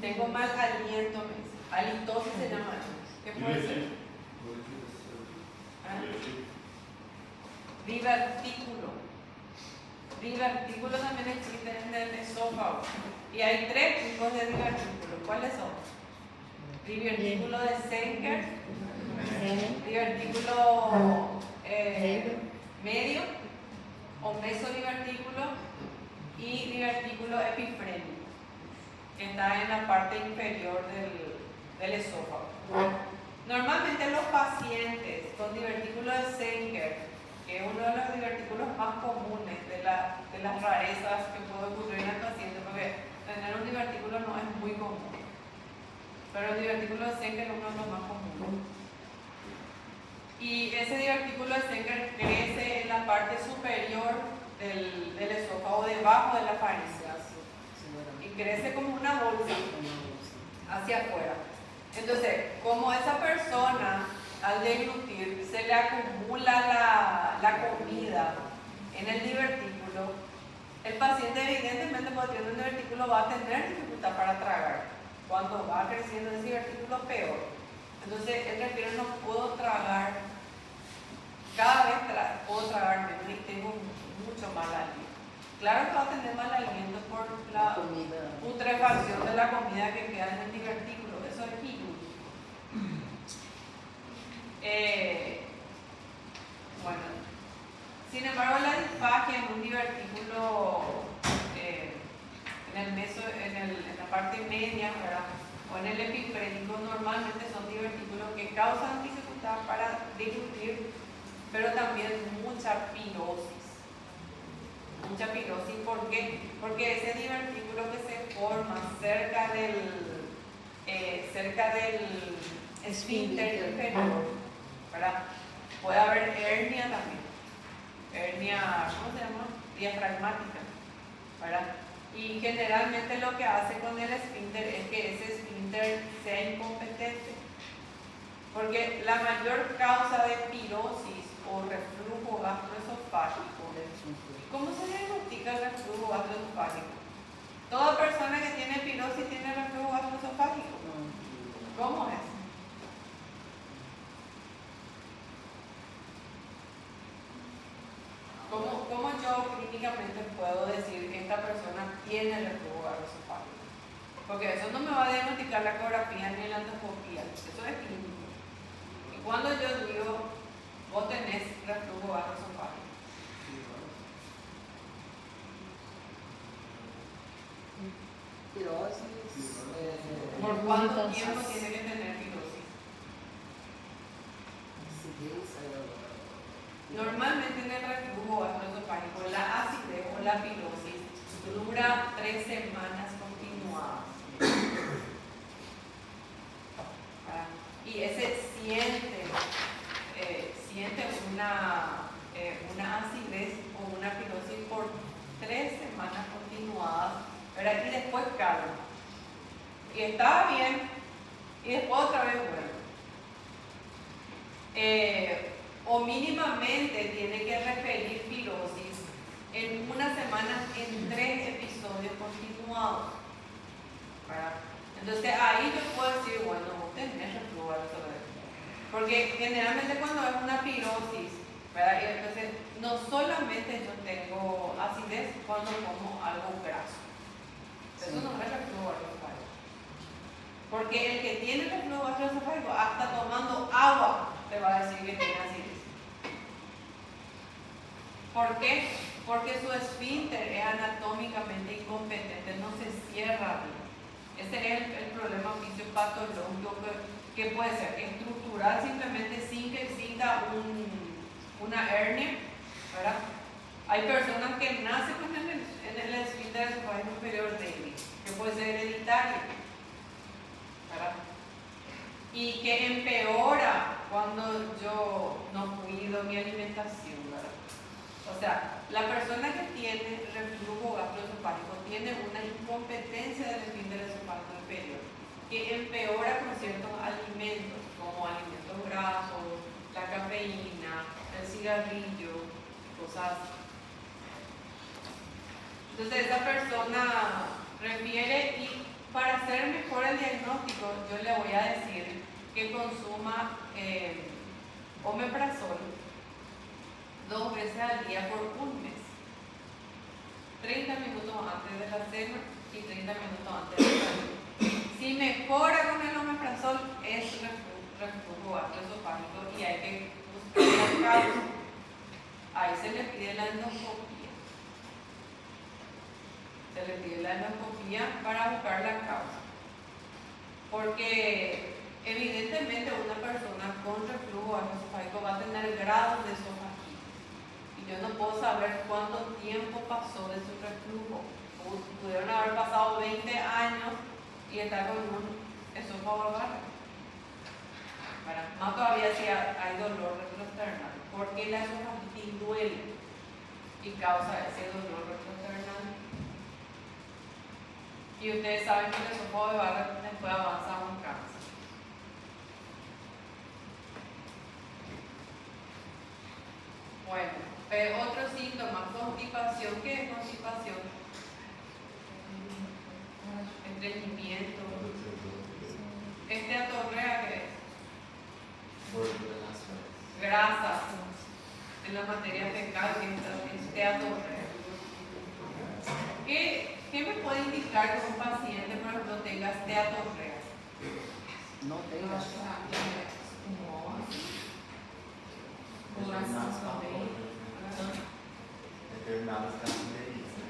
Speaker 1: Tengo mal aliento, me dice. Halitosis se llama eso. ¿Qué puede ser? ¿Ah? Divertículo. Divertículo también existe en el esófago. Y hay 3 tipos de divertículos. ¿Cuáles son? Divertículo de Senker, divertículo medio o mesodivertículo y divertículo epifrénico, que está en la parte inferior del esófago. Normalmente los pacientes con divertículo de Senker, que es uno de los divertículos más comunes de las rarezas que puede ocurrir en el paciente, porque tener un divertículo no es muy común, pero el divertículo de Senker es uno de los más comunes. Y ese divertículo de Senker crece en la parte superior del esófago, debajo de la faringe, y crece como una bolsa hacia afuera. Entonces, como esa persona al deglutir se le acumula la comida en el divertículo, el paciente evidentemente cuando tiene un divertículo va a tener dificultad para tragar. Cuando va creciendo ese divertículo, peor. Entonces él refiere, no puedo tragar, cada vez puedo tragar menos y tengo mucho mal aliento. Claro que va a tener mal aliento por la putrefacción de la comida que queda en el divertículo, eso es químico. Bueno, sin embargo la disfagia en un divertículo en la parte media, ¿verdad?, o en el epifrénico, normalmente son divertículos que causan dificultad para deglutir, pero también mucha pirosis. Mucha pirosis, ¿por qué? Porque ese divertículo que se forma cerca del esfínter inferior, ¿verdad?, puede haber hernia también, hernia, ¿cómo se llama?, diafragmática, ¿verdad? Y generalmente lo que hace con el esfínter es que ese esfínter sea incompetente, porque la mayor causa de pirosis o reflujo gastroesofágico, ¿cómo se diagnostica el reflujo gastroesofágico? Toda persona que tiene pirosis tiene reflujo gastroesofágico. ¿Cómo es? ¿Cómo yo clínicamente puedo decir que esta persona tiene reflujo gastroesofágico? Porque eso no me va a diagnosticar la ecografía ni la endoscopía, eso es clínico. Y cuando yo digo, vos tenés reflujo gastroesofágico,
Speaker 4: pirosis.
Speaker 1: ¿por cuánto tiempo tiene que tener pirosis? Normalmente en el reflujo gastroesofágico la acidez o la pirosis dura 3 semanas continuadas. Y ese siente una acidez o una pirosis por 3 semanas continuadas, ¿verdad? Y después calma. Y estaba bien, y después otra vez vuelve. O mínimamente tiene que referir pirosis en una semana en 3 episodios continuados, ¿verdad? Entonces ahí yo puedo decir, bueno, vos tenés reflujo gastroesofágico. Porque generalmente cuando es una pirosis, ¿verdad?, y entonces no solamente yo tengo acidez cuando como algo graso. Eso no es reflujo gastroesofágico. Porque el que tiene reflujo gastroesofágico, hasta tomando agua, te va a decir que tiene acidez. ¿Por qué? Porque su esfínter es anatómicamente incompetente, no se cierra bien. Ese es el problema fisiopatológico que puede ser estructural, simplemente sin que exista una hernia, ¿verdad? Hay personas que nacen con el esfínter esofágico inferior débil, que puede ser hereditario, ¿verdad? Y que empeora cuando yo no cuido mi alimentación, ¿verdad? O sea, la persona que tiene reflujo gastroesofágico tiene una incompetencia del esfínter esofágico inferior que empeora con ciertos alimentos, como alimentos grasos, la cafeína, el cigarrillo, cosas así. Entonces esa persona el diagnóstico, yo le voy a decir que consuma omeprazol 2 veces al día por un mes. 30 minutos antes de la cena y 30 minutos antes de la cena. Si mejora con el omeprazol, es reflujo gastroesofágico y hay que buscar la causa. Ahí se le pide la endoscopía. Se le pide la endoscopía para buscar la causa. Porque evidentemente una persona con reflujo gastroesofágico va a tener grados de esofagitis. Y yo no puedo saber cuánto tiempo pasó de su reflujo. Pudieron haber pasado 20 años y estar con un esófago bajo. Más todavía si hay dolor retroesternal, porque la esofagitis duele y causa ese dolor retroesternal. Y ustedes saben que el esófago de barra después avanza a un cáncer. Bueno, otro síntoma, constipación. ¿Qué es constipación? Estreñimiento. Esteatorrea, ¿qué es? Grasa en la materia fecal, que es esteatorrea. ¿Qué me puede indicar que un paciente, por ejemplo, tenga esteatorrea?
Speaker 4: No tengo.
Speaker 5: Determinados casos de isso.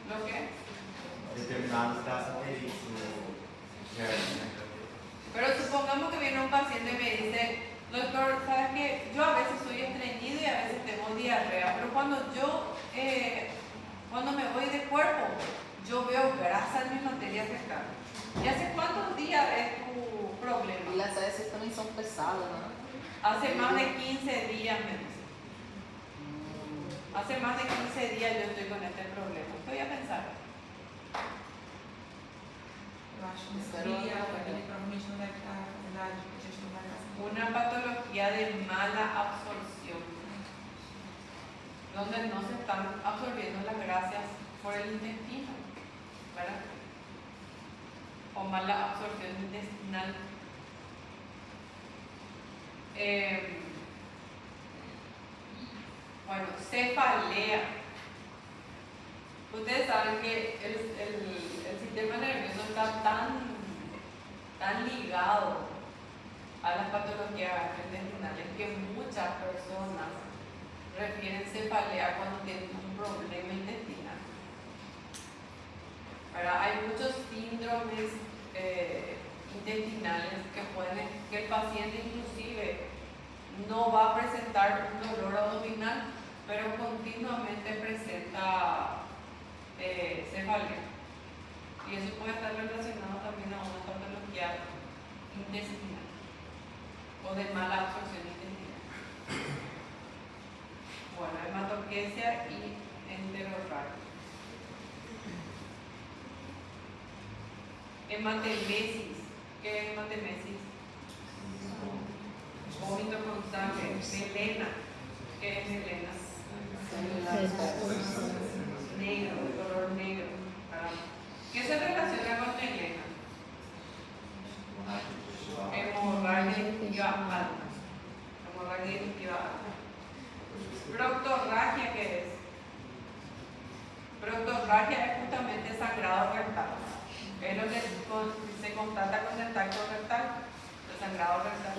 Speaker 1: ¿Lo qué?
Speaker 5: Determinados casos de isso.
Speaker 1: Pero supongamos que viene un paciente y me dice, doctor, ¿sabes qué? Yo a veces soy estreñido y a veces tengo diarrea, pero cuando me voy de cuerpo, yo veo grasa en mi materia fecal. ¿Y hace cuántos días es tu problema?
Speaker 4: Y las AS también son pesadas, ¿no?
Speaker 1: Hace más de 15 días, me dice. Hace más de 15 días yo estoy con este problema. Voy a pensar.
Speaker 2: Eu acho que seria, ele provavelmente não deve estar fazendo a digestão da grasa.
Speaker 1: Una patología de mala absorción, donde no se están absorbiendo las grasas por el intestino, ¿verdad? O mala absorción intestinal. Bueno, cefalea. Ustedes saben que el sistema nervioso está tan ligado a las patologías gastrointestinales que muchas personas refieren cefalea cuando tienen un problema intestinal. Ahora, hay muchos síndromes intestinales que el paciente inclusive no va a presentar un dolor abdominal, pero continuamente presenta cefalea. Y eso puede estar relacionado también a una patología intestinal o de mala absorción intestinal. Bueno, hematoquesia y enterorragia. Hematemesis. ¿Qué es hematemesis? Vómito con sangre. Melena. ¿Qué es melena? Negro, de color negro. ¿Qué se relaciona con melena? Hemorragia digestiva alta. Hemorragia digestiva alta. Proctorragia, ¿qué es? Proctorragia es justamente sangrado rectal. Es lo que se constata con el tacto rectal, el sangrado rectal.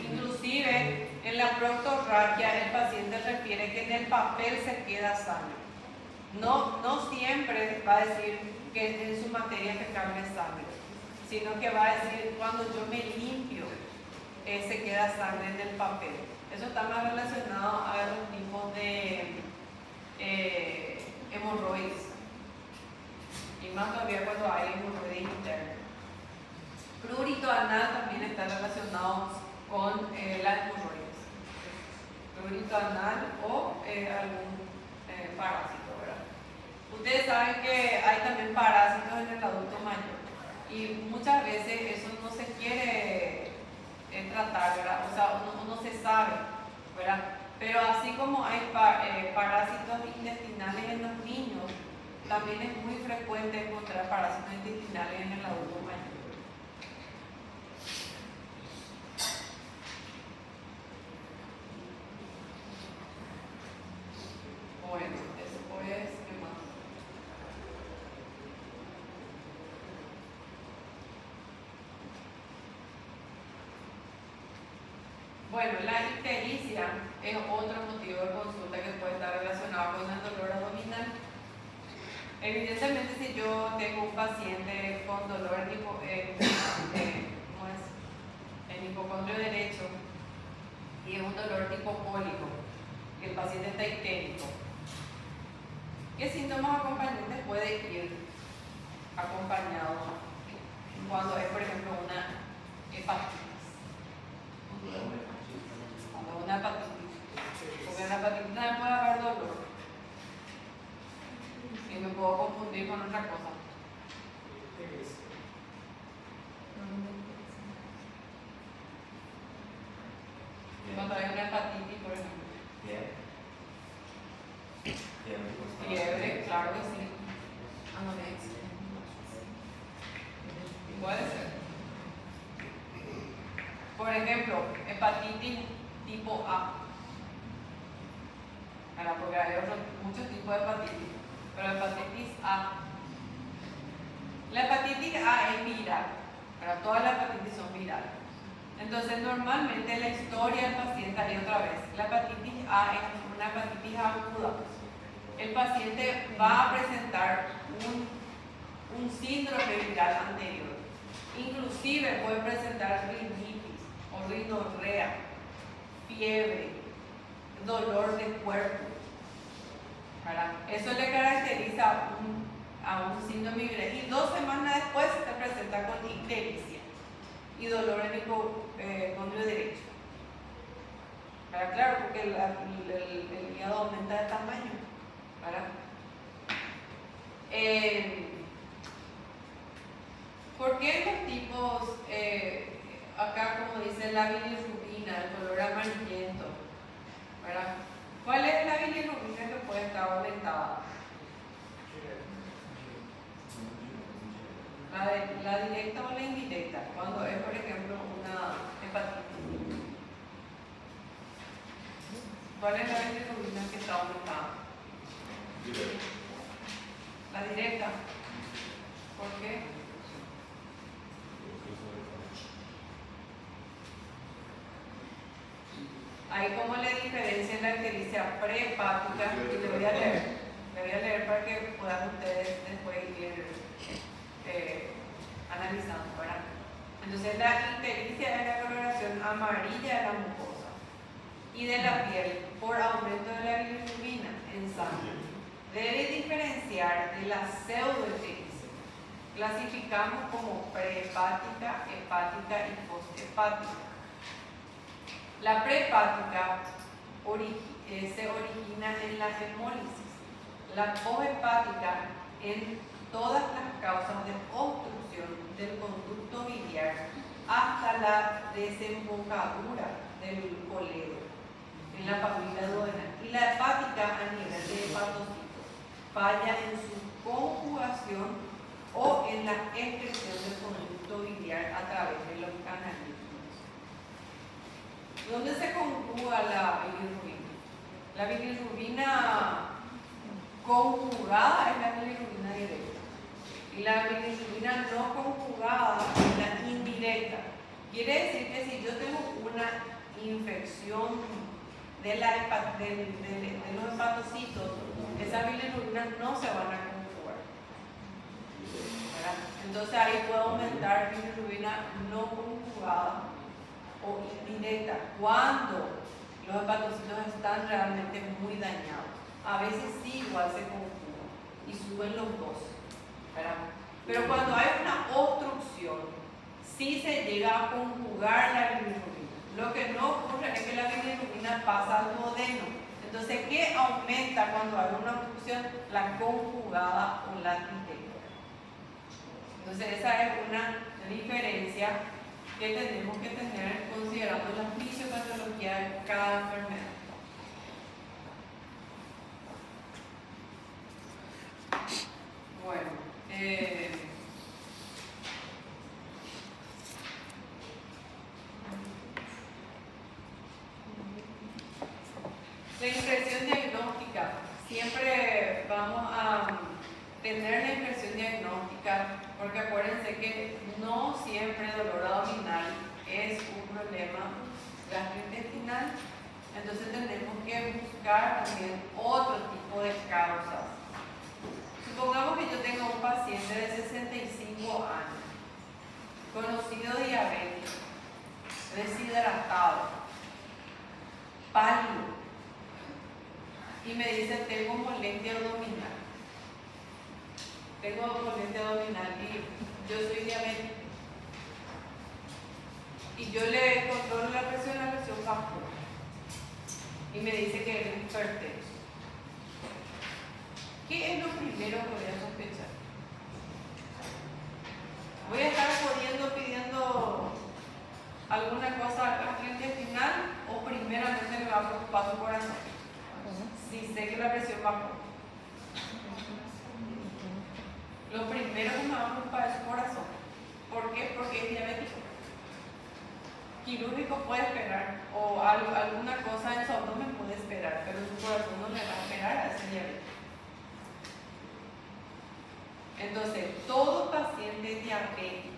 Speaker 1: Inclusive en la proctorragia el paciente refiere que en el papel se queda sangre. No siempre va a decir que en su materia fecal es sangre, sino que va a decir cuando yo me limpio se queda sangre en el papel. Eso está más relacionado a los tipos de hemorroides. Y más todavía cuando hay hemorroides internas. Prurito anal también está relacionado con las hemorroides. Prurito anal o algún parásito, ¿verdad? Ustedes saben que hay también parásitos en el adulto mayor. Y muchas veces eso no se quiere tratar, ¿verdad? O sea, no se sabe, ¿verdad? Pero así como hay parásitos intestinales en los niños, también es muy frecuente encontrar parásitos intestinales en el adulto mayor. Bueno, después, ¿qué más? Bueno, la ictericia es otro motivo de consulta que puede estar relacionado con el dolor abdominal. Evidentemente, si yo tengo un paciente con dolor ¿cómo es? En hipocondrio derecho y es un dolor tipo cólico, que el paciente está ictérico, ¿qué síntomas acompañantes puede ir acompañado cuando es, por ejemplo, una hepatitis? Cuando es una hepatitis, porque en la hepatitis también puede haber dolor y me puedo confundir con otra cosa. Cuando hay una hepatitis, por ejemplo. Fiebre, claro que sí. Puede ser. Por ejemplo, hepatitis tipo A. ¿Verdad? Porque hay muchos tipos de hepatitis. Pero hepatitis A. La hepatitis A es viral. ¿Verdad? Todas las hepatitis son virales. Entonces, normalmente la historia del paciente, y otra vez, la hepatitis A es una hepatitis aguda. El paciente va a presentar un síndrome viral anterior. Inclusive puede presentar rinitis o rinorrea, fiebre, dolor de cuerpo. ¿Verdad? Eso le caracteriza a un síndrome viral. Y 2 semanas después se presenta con ictericia y dolor en hipocondrio derecho. ¿Verdad? Claro, porque el hígado aumenta de tamaño. ¿Verdad? ¿Por qué los tipos, acá como dice la bilirrubina, el color amarillento? ¿Verdad? ¿Cuál es la bilirrubina que puede estar aumentada? La directa o la indirecta, cuando es, por ejemplo, una hepatitis. ¿Cuál es la bilirrubina que está aumentada? La directa. ¿Por qué? Ahí como le diferencian la ictericia prehepática, y le voy a leer para que puedan ustedes después ir analizando, ¿verdad? Entonces la ictericia es la coloración amarilla de la mucosa y de la piel por aumento de la bilirrubina en sangre. Debe diferenciar de la pseudoictericia. Clasificamos como prehepática, hepática y posthepática. La prehepática se origina en la hemólisis. La poshepática en todas las causas de obstrucción del conducto biliar hasta la desembocadura del coledo en la papila duodenal. Y la hepática a nivel de hepatocitos falla en su conjugación o en la excreción del conducto biliar a través de los canalitos. ¿Dónde se conjuga la bilirrubina? La bilirrubina conjugada es la bilirrubina directa y la bilirrubina no conjugada es la indirecta. Quiere decir que si yo tengo una infección de los hepatocitos, esas bilirrubinas no se van a conjugar. ¿Verdad? Entonces ahí puedo aumentar bilirrubina no conjugada o indirecta cuando los hepatocitos están realmente muy dañados. A veces sí igual se conjugan y suben los dos, ¿verdad? Pero cuando hay una obstrucción sí se llega a conjugar la bilirrubina. Lo que no ocurre es que la bilirrubina pasa al duodeno. Entonces, ¿qué aumenta cuando hay una obstrucción? La conjugada o la indirecta. Entonces esa es una diferencia que tenemos que tener considerando la fisiopatología de cada enfermedad. porque acuérdense que no siempre el dolor abdominal es un problema gastrointestinal, entonces tenemos que buscar también otro tipo de causas. Supongamos que yo tengo un paciente de 65 años, conocido diabético, deshidratado, pálido, y me dice tengo molestia abdominal. Tengo molestia abdominal y yo soy diabético. Y yo le controlo la presión bajo. Y me dice que es hipertenso. ¿Qué es lo primero que voy a sospechar? ¿Voy a estar pidiendo alguna cosa gastrointestinal o primeramente me va a preocupar su corazón? Si sé que la presión bajó. Lo primero que me va a preocupar es su corazón. ¿Por qué? Porque es diabético. Quirúrgico puede esperar, o alguna cosa en su abdomen puede esperar, pero su corazón no le va a esperar a ese diabético. Entonces, todo paciente diabético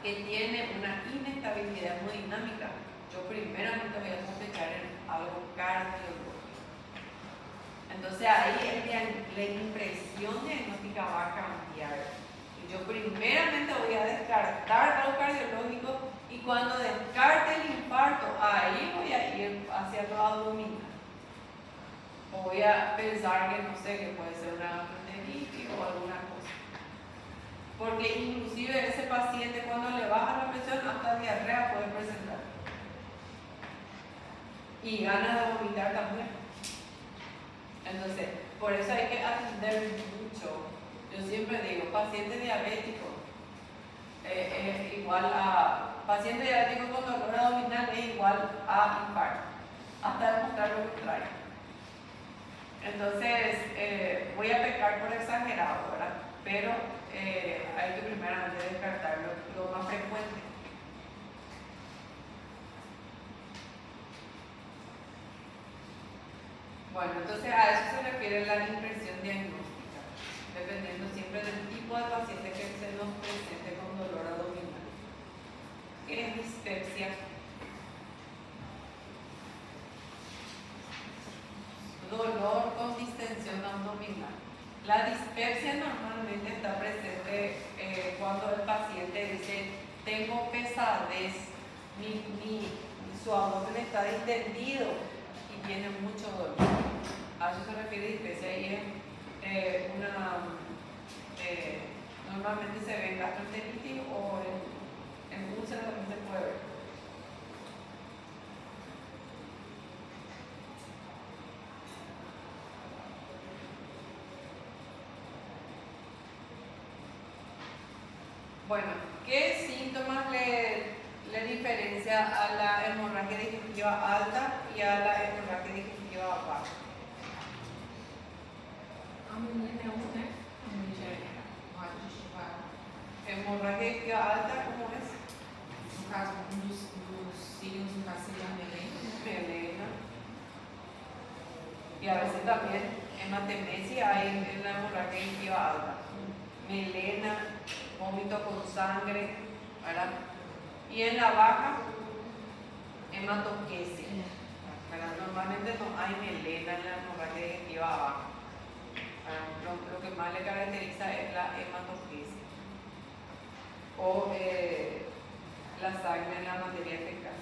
Speaker 1: que tiene una inestabilidad hemodinámica, yo primeramente voy a sospechar en algo cardiológico. Entonces ahí la impresión diagnóstica va a cambiar. Y yo primeramente voy a descartar algo cardiológico y cuando descarte el infarto, ahí voy a ir hacia lo abdominal. O voy a pensar que no sé, que puede ser una gastroenteritis o alguna cosa. Porque inclusive ese paciente cuando le baja la presión hasta diarrea puede presentar. Y ganas de vomitar también. Entonces, por eso hay que atender mucho. Yo siempre digo, paciente diabético es igual a... Paciente diabético con dolor abdominal es igual a infarto, hasta demostrar lo contrario. Entonces, voy a pecar por exagerado, ¿verdad? Pero hay que primeramente descartar lo más frecuente. Bueno, entonces a eso se refiere la impresión diagnóstica, dependiendo siempre del tipo de paciente que se nos presente con dolor abdominal. ¿Qué es dispepsia? Dolor con distensión abdominal. La dispepsia normalmente está presente cuando el paciente dice tengo pesadez, su abdomen está distendido y tiene mucho dolor. A eso se refiere dispepsia y es normalmente se ve en gastroenteritis o en úlceras también se puede ver. Bueno, ¿qué síntomas le diferencia a la hemorragia digestiva alta y a la hemorragia digestiva baja?
Speaker 2: A menina é um, né? A menina já é digestiva.
Speaker 1: Hemorragia digestiva alta, ¿cómo es?
Speaker 2: No caso, dos signos, no caso seria a melena.
Speaker 1: Melena. Y a veces también hematemesia hay en la hemorragia digestiva alta. Melena, vómito con sangre, ¿verdad? Y en la baja, hematoquesia, ¿verdad? Normalmente no hay melena en la hemorragia digestiva baja. Lo que más le caracteriza es la hematoquesia o la sangre en la materia fecal.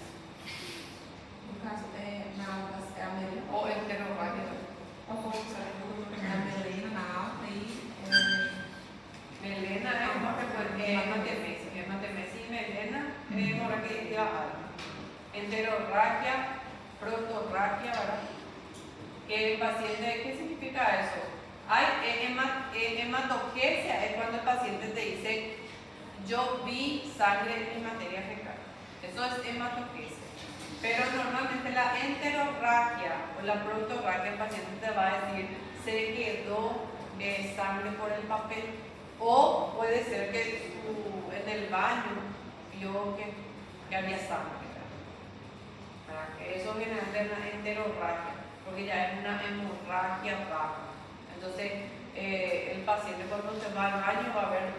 Speaker 2: No caso, na alta é a melena.
Speaker 1: O enterorragia.
Speaker 2: Qual foi o que você a melena na alta e
Speaker 1: Melena es más frecuente, hematemesia y melena es hemorragia digestiva alta. Enterorragia, protorragia, ¿verdad? Que el paciente, ¿qué significa eso? Hay hematoquesia, es cuando el paciente te dice, yo vi sangre en materia fecal. Eso es hematoquesia. Pero normalmente la enterorragia o la protorragia, el paciente te va a decir, se quedó sangre por el papel. O puede ser que en el baño vio que había sangre. Eso generalmente es una enterorragia, porque ya es una hemorragia baja. Entonces, el paciente cuando se va al baño va a ver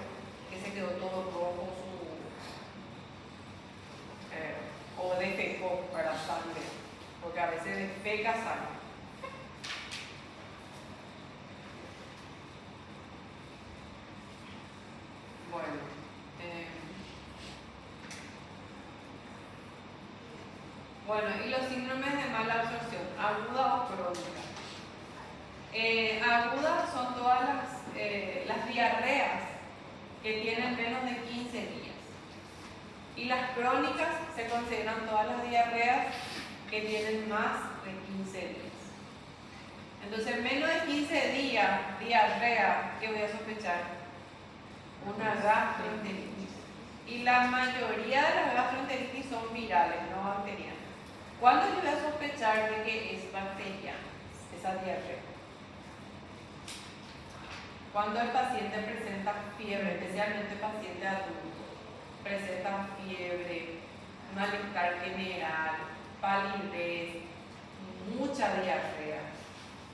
Speaker 1: base de feca sangre. Bueno, y los síndromes de mala absorción, aguda o crónica. Agudas son todas las diarreas que tienen menos de 15 días. Y las crónicas se consideran todas las diarreas que tienen más de 15 días. Entonces, menos de 15 días, diarrea, ¿qué voy a sospechar? Una gastroenteritis. Y la mayoría de las gastroenteritis son virales, no bacterianas. ¿Cuándo yo voy a sospechar de que es bacteriana esa diarrea? Cuando el paciente presenta fiebre, especialmente el paciente adulto, presenta fiebre, malestar general, palidez, mucha diarrea,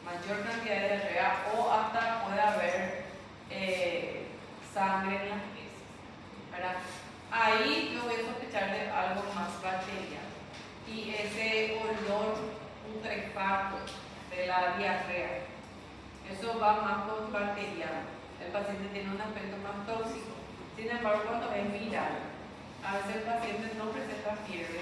Speaker 1: mayor cantidad de diarrea o hasta puede haber sangre en las heces, ¿verdad? Ahí yo voy a sospechar de algo más bacteriano. Y ese olor putrefacto de la diarrea, eso va más con bacteriano. El paciente tiene un aspecto más tóxico. Sin embargo, cuando es viral, a veces el paciente no presenta fiebre,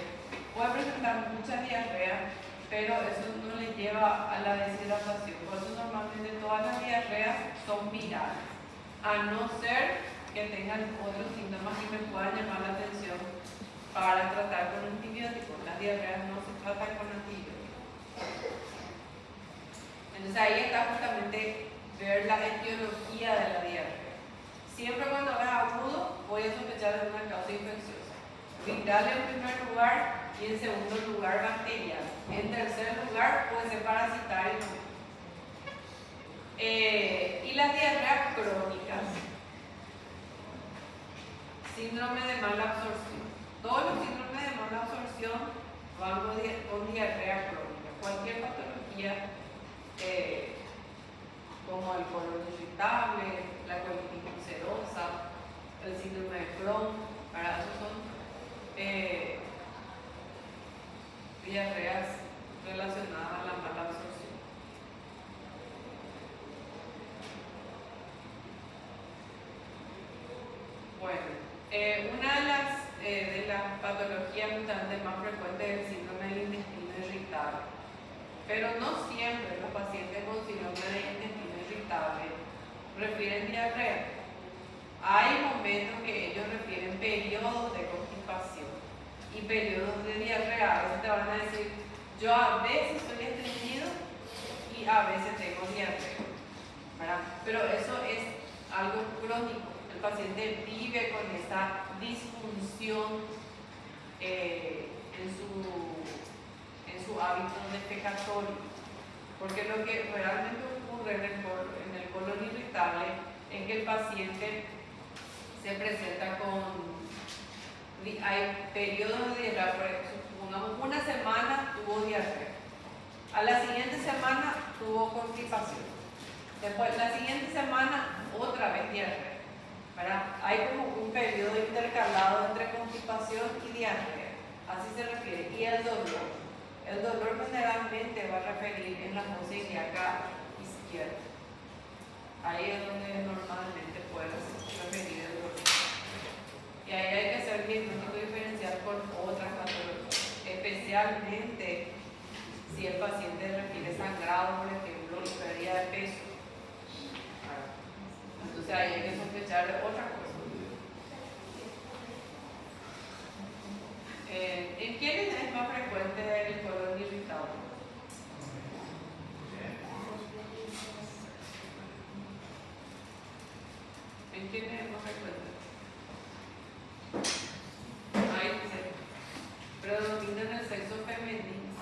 Speaker 1: puede presentar mucha diarrea, pero eso no le lleva a la deshidratación. Por eso normalmente todas las diarreas son virales, a no ser que tengan otros síntomas que me puedan llamar la atención para tratar con antibióticos. Las diarreas no se tratan con antibióticos. Entonces ahí está justamente ver la etiología de la diarrea. Siempre cuando es agudo voy a sospechar de una causa infecciosa. Viral en primer lugar y en segundo lugar bacteriana. En tercer lugar puede ser parasitario. Y las diarreas crónicas. Síndrome de mala absorción. Todos los síndromes de mala absorción van con diarrea crónica. Cualquier patología como el colon irritable, la colitis ulcerosa, el síndrome de Crohn, para eso son diarreas relacionadas a la mala absorción. Bueno, una de las patologías mutantes más frecuentes es el síndrome del intestino irritable. Pero no siempre los pacientes con síndrome del intestino irritable refieren diarrea. Hay momentos que ellos refieren periodos de constipación y periodos de diarrea. A veces te van a decir, yo a veces soy estreñido y a veces tengo diarrea, ¿verdad? Pero eso es algo crónico. El paciente vive con esta disfunción en su hábito defecatorio, porque lo que realmente ocurre en el colon irritable es que el paciente se presenta hay periodos de diarrea. Supongamos una semana tuvo diarrea, a la siguiente semana tuvo constipación, después la siguiente semana otra vez diarrea, ¿verdad? Hay como un periodo intercalado entre constipación y diarrea, así se refiere. Y el dolor generalmente va a referir en la fosa ilíaca izquierda. Ahí es donde normalmente puede referir el dolor. Y ahí hay que hacer diagnóstico diferencial con otras patologías, especialmente si el paciente refiere sangrado, por ejemplo, y pérdida de peso. Entonces ahí hay que sospechar de otra cosa. ¿En quiénes es más frecuente el colon irritable? ¿En quiénes es más frecuente? Ahí dice, predomina en el sexo femenino.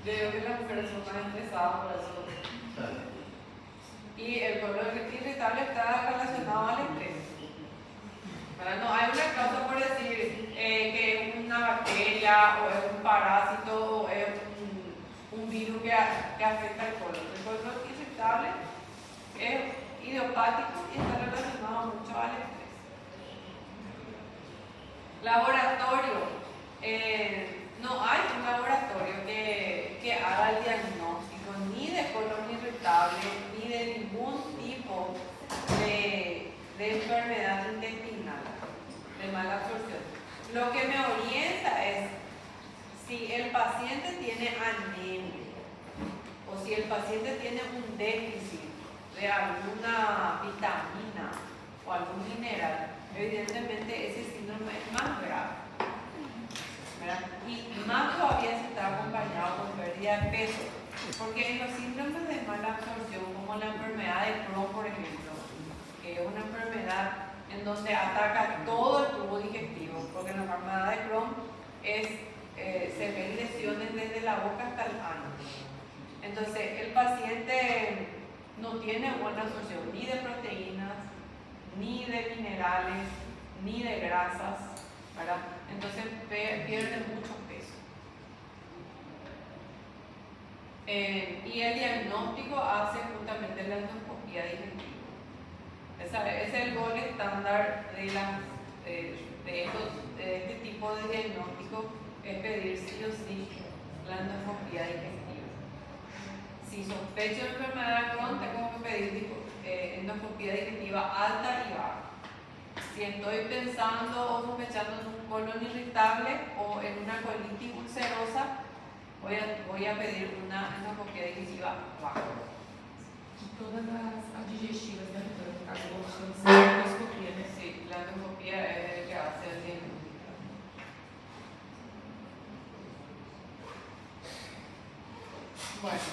Speaker 1: Yo digo que las mujeres son más estresadas por eso. Y el colon irritable está relacionado al estrés. No hay una causa por decir que es una bacteria o es un parásito o es un virus que afecta al colon. El colon irritable es idiopático y está relacionado mucho al estrés. Laboratorio. no hay un laboratorio que haga el diagnóstico ni de colon irritable ni de ningún tipo de enfermedad intestinal, de mala absorción. Lo que me orienta es si el paciente tiene anemia o si el paciente tiene un déficit de alguna vitamina o algún mineral, evidentemente ese síndrome es más grave, ¿verdad? Y más todavía si está acompañado con pérdida de peso, porque en los síndromes de mala absorción, como la enfermedad de Crohn, por ejemplo, que es una enfermedad en donde ataca todo el tubo digestivo, porque la enfermedad de Crohn se ven lesiones desde la boca hasta el ano. Entonces, el paciente no tiene buena absorción ni de proteínas, ni de minerales, ni de grasas, ¿verdad? Entonces pierde mucho peso. Y el diagnóstico hace justamente la endoscopía digestiva. Es el gol estándar de este tipo de diagnóstico, es pedir sí o sí la endoscopía digestiva. Si sospecho de enfermedad de Crohn, tengo que pedir endoscopía digestiva alta y baja. Si estoy pensando o sospechando en un colon irritable o en una colitis ulcerosa, voy a pedir una endoscopía digestiva baja.
Speaker 2: Todas as digestivas, né, doutora? No caso, vamos fazer endoscopia, né?
Speaker 1: Sí, la endoscopía es el que hace el diagnóstico. Bueno.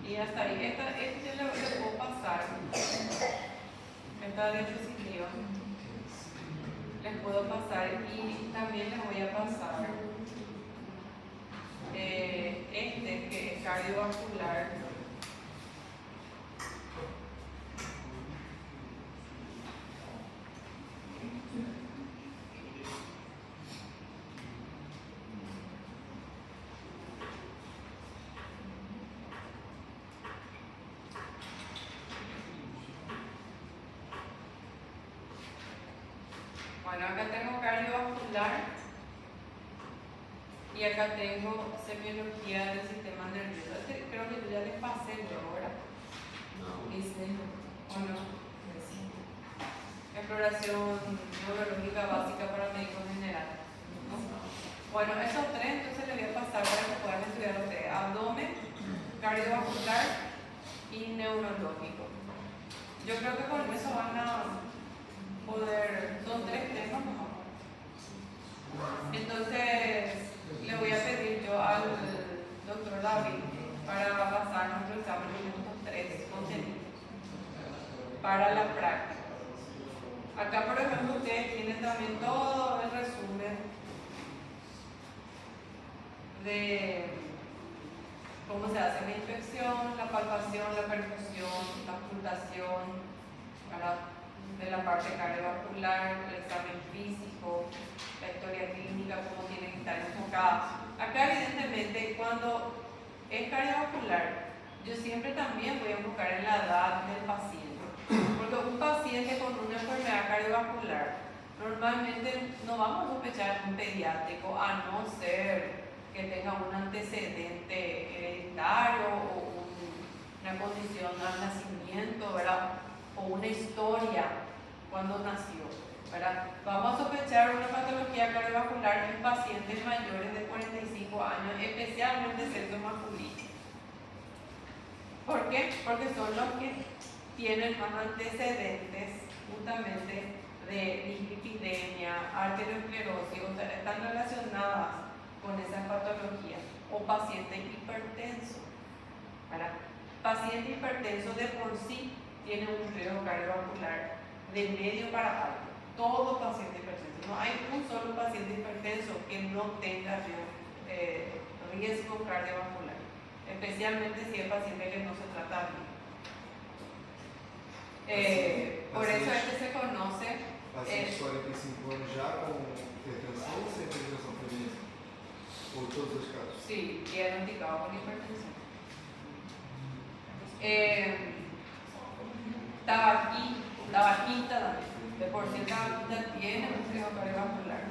Speaker 1: Y hasta ahí, este le puedo pasar, esta diapositiva, les puedo pasar y también les voy a pasar que es cardiovascular. Bueno, acá tengo cardiovascular y acá tengo semiología del sistema nervioso. Creo que yo ya les pasé ahora. ¿O no? Exploración neurológica básica para médicos generales. ¿No? Bueno, esos tres entonces les voy a pasar para que puedan estudiar ustedes: abdomen, cardiovascular y neurológico. Yo creo que con eso van a poder, son tres temas mejor. Entonces le voy a pedir yo al doctor David para pasar nuestro examen en estos tres contenidos para la práctica. Acá, por ejemplo, ustedes tienen también todo el resumen de cómo se hace la inspección, la palpación, la percusión, la ocultación, de la parte cardiovascular, el examen físico, la historia clínica, cómo tiene que estar enfocada. Acá, evidentemente, cuando es cardiovascular, yo siempre también voy a enfocar en la edad del paciente, porque un paciente con una enfermedad cardiovascular normalmente no vamos a sospechar un pediátrico, a no ser que tenga un antecedente hereditario o una condición al nacimiento, ¿verdad? O una historia cuando nació, ¿verdad? Vamos a sospechar una patología cardiovascular en pacientes mayores de 45 años, especialmente sexo masculino. ¿Por qué? Porque son los que tienen más antecedentes justamente de dislipidemia, arteriosclerosis, o sea, están relacionadas con esas patologías, o pacientes hipertensos, ¿verdad? Paciente hipertenso de por sí tiene un riesgo cardiovascular de medio para alto. Todo paciente hipertenso. No hay un solo paciente hipertenso que no tenga riesgo cardiovascular, especialmente si es paciente que no se trata bien. Por eso se conoce.
Speaker 6: Pacientes 45 anos já com hipertensão ou sem hipertensão feminina? Ou todos os casos?
Speaker 1: Sí, diagnosticado con hipertensión. Tabaquista también. de por sí esta mamita tiene un riesgo cardiovascular.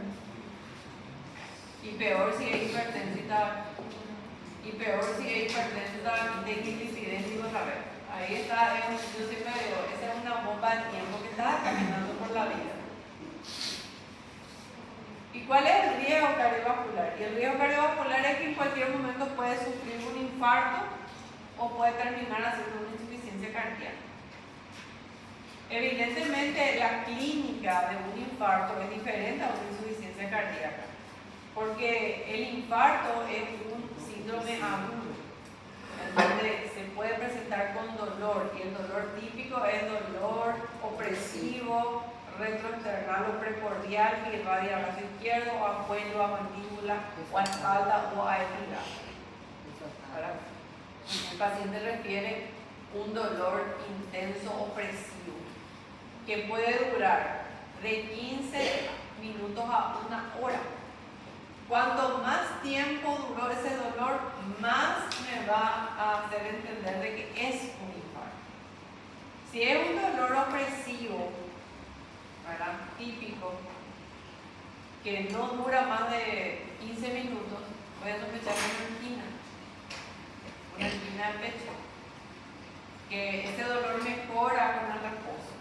Speaker 1: Y peor si es hipertensa, de hipertensión otra vez. Ahí está, yo siempre digo, esa es una bomba de tiempo que está caminando por la vida. ¿Y cuál es el riesgo cardiovascular? Y el riesgo cardiovascular es que en cualquier momento puede sufrir un infarto o puede terminar haciendo una insuficiencia cardíaca. Evidentemente, la clínica de un infarto es diferente a una insuficiencia cardíaca, porque el infarto es un síndrome agudo, en donde se puede presentar con dolor, y el dolor típico es dolor opresivo, retroesternal o precordial, que irradia al brazo izquierdo, o a cuello, a mandíbula, o a espalda, o a epigastrao. El paciente refiere un dolor intenso opresivo, que puede durar de 15 minutos a 1 hora. Cuanto más tiempo duró ese dolor, más me va a hacer entender de que es un infarto. Si es un dolor opresivo, ¿verdad?, típico, que no dura más de 15 minutos, voy a sospechar una angina de pecho, que ese dolor mejora con el reposo,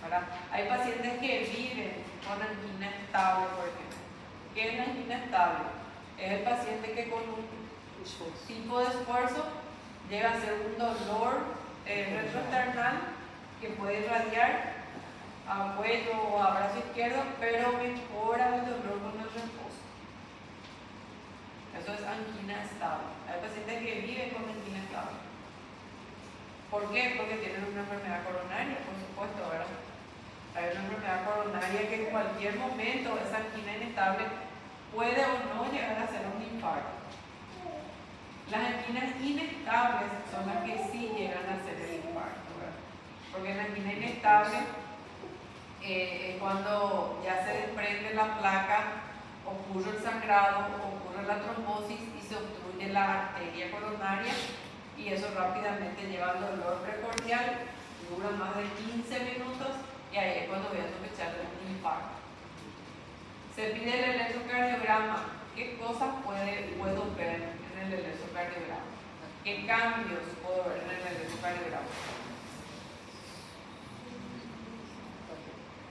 Speaker 1: ¿verdad? Hay pacientes que viven con angina estable, por ejemplo. ¿Qué es la angina estable? Es el paciente que con un tipo de esfuerzo llega a ser un dolor retroesternal que puede irradiar a cuello o a brazo izquierdo, pero mejora el dolor con el reposo. Eso es angina estable. Hay pacientes que viven con angina estable. ¿Por qué? Porque tienen una enfermedad coronaria, por supuesto, ¿verdad? Hay una enfermedad coronaria que en cualquier momento esa angina inestable puede o no llegar a ser un infarto. Las anginas inestables son las que sí llegan a ser el infarto, ¿verdad? Porque la angina inestable es cuando ya se desprende la placa, ocurre el sangrado, ocurre la trombosis y se obstruye la arteria coronaria, y eso rápidamente lleva al dolor precordial, dura más de 15 minutos, y ahí es cuando voy a sospechar de un infarto. Se pide el electrocardiograma. ¿Qué cosas puedo ver en el electrocardiograma? ¿Qué cambios puedo ver en el electrocardiograma?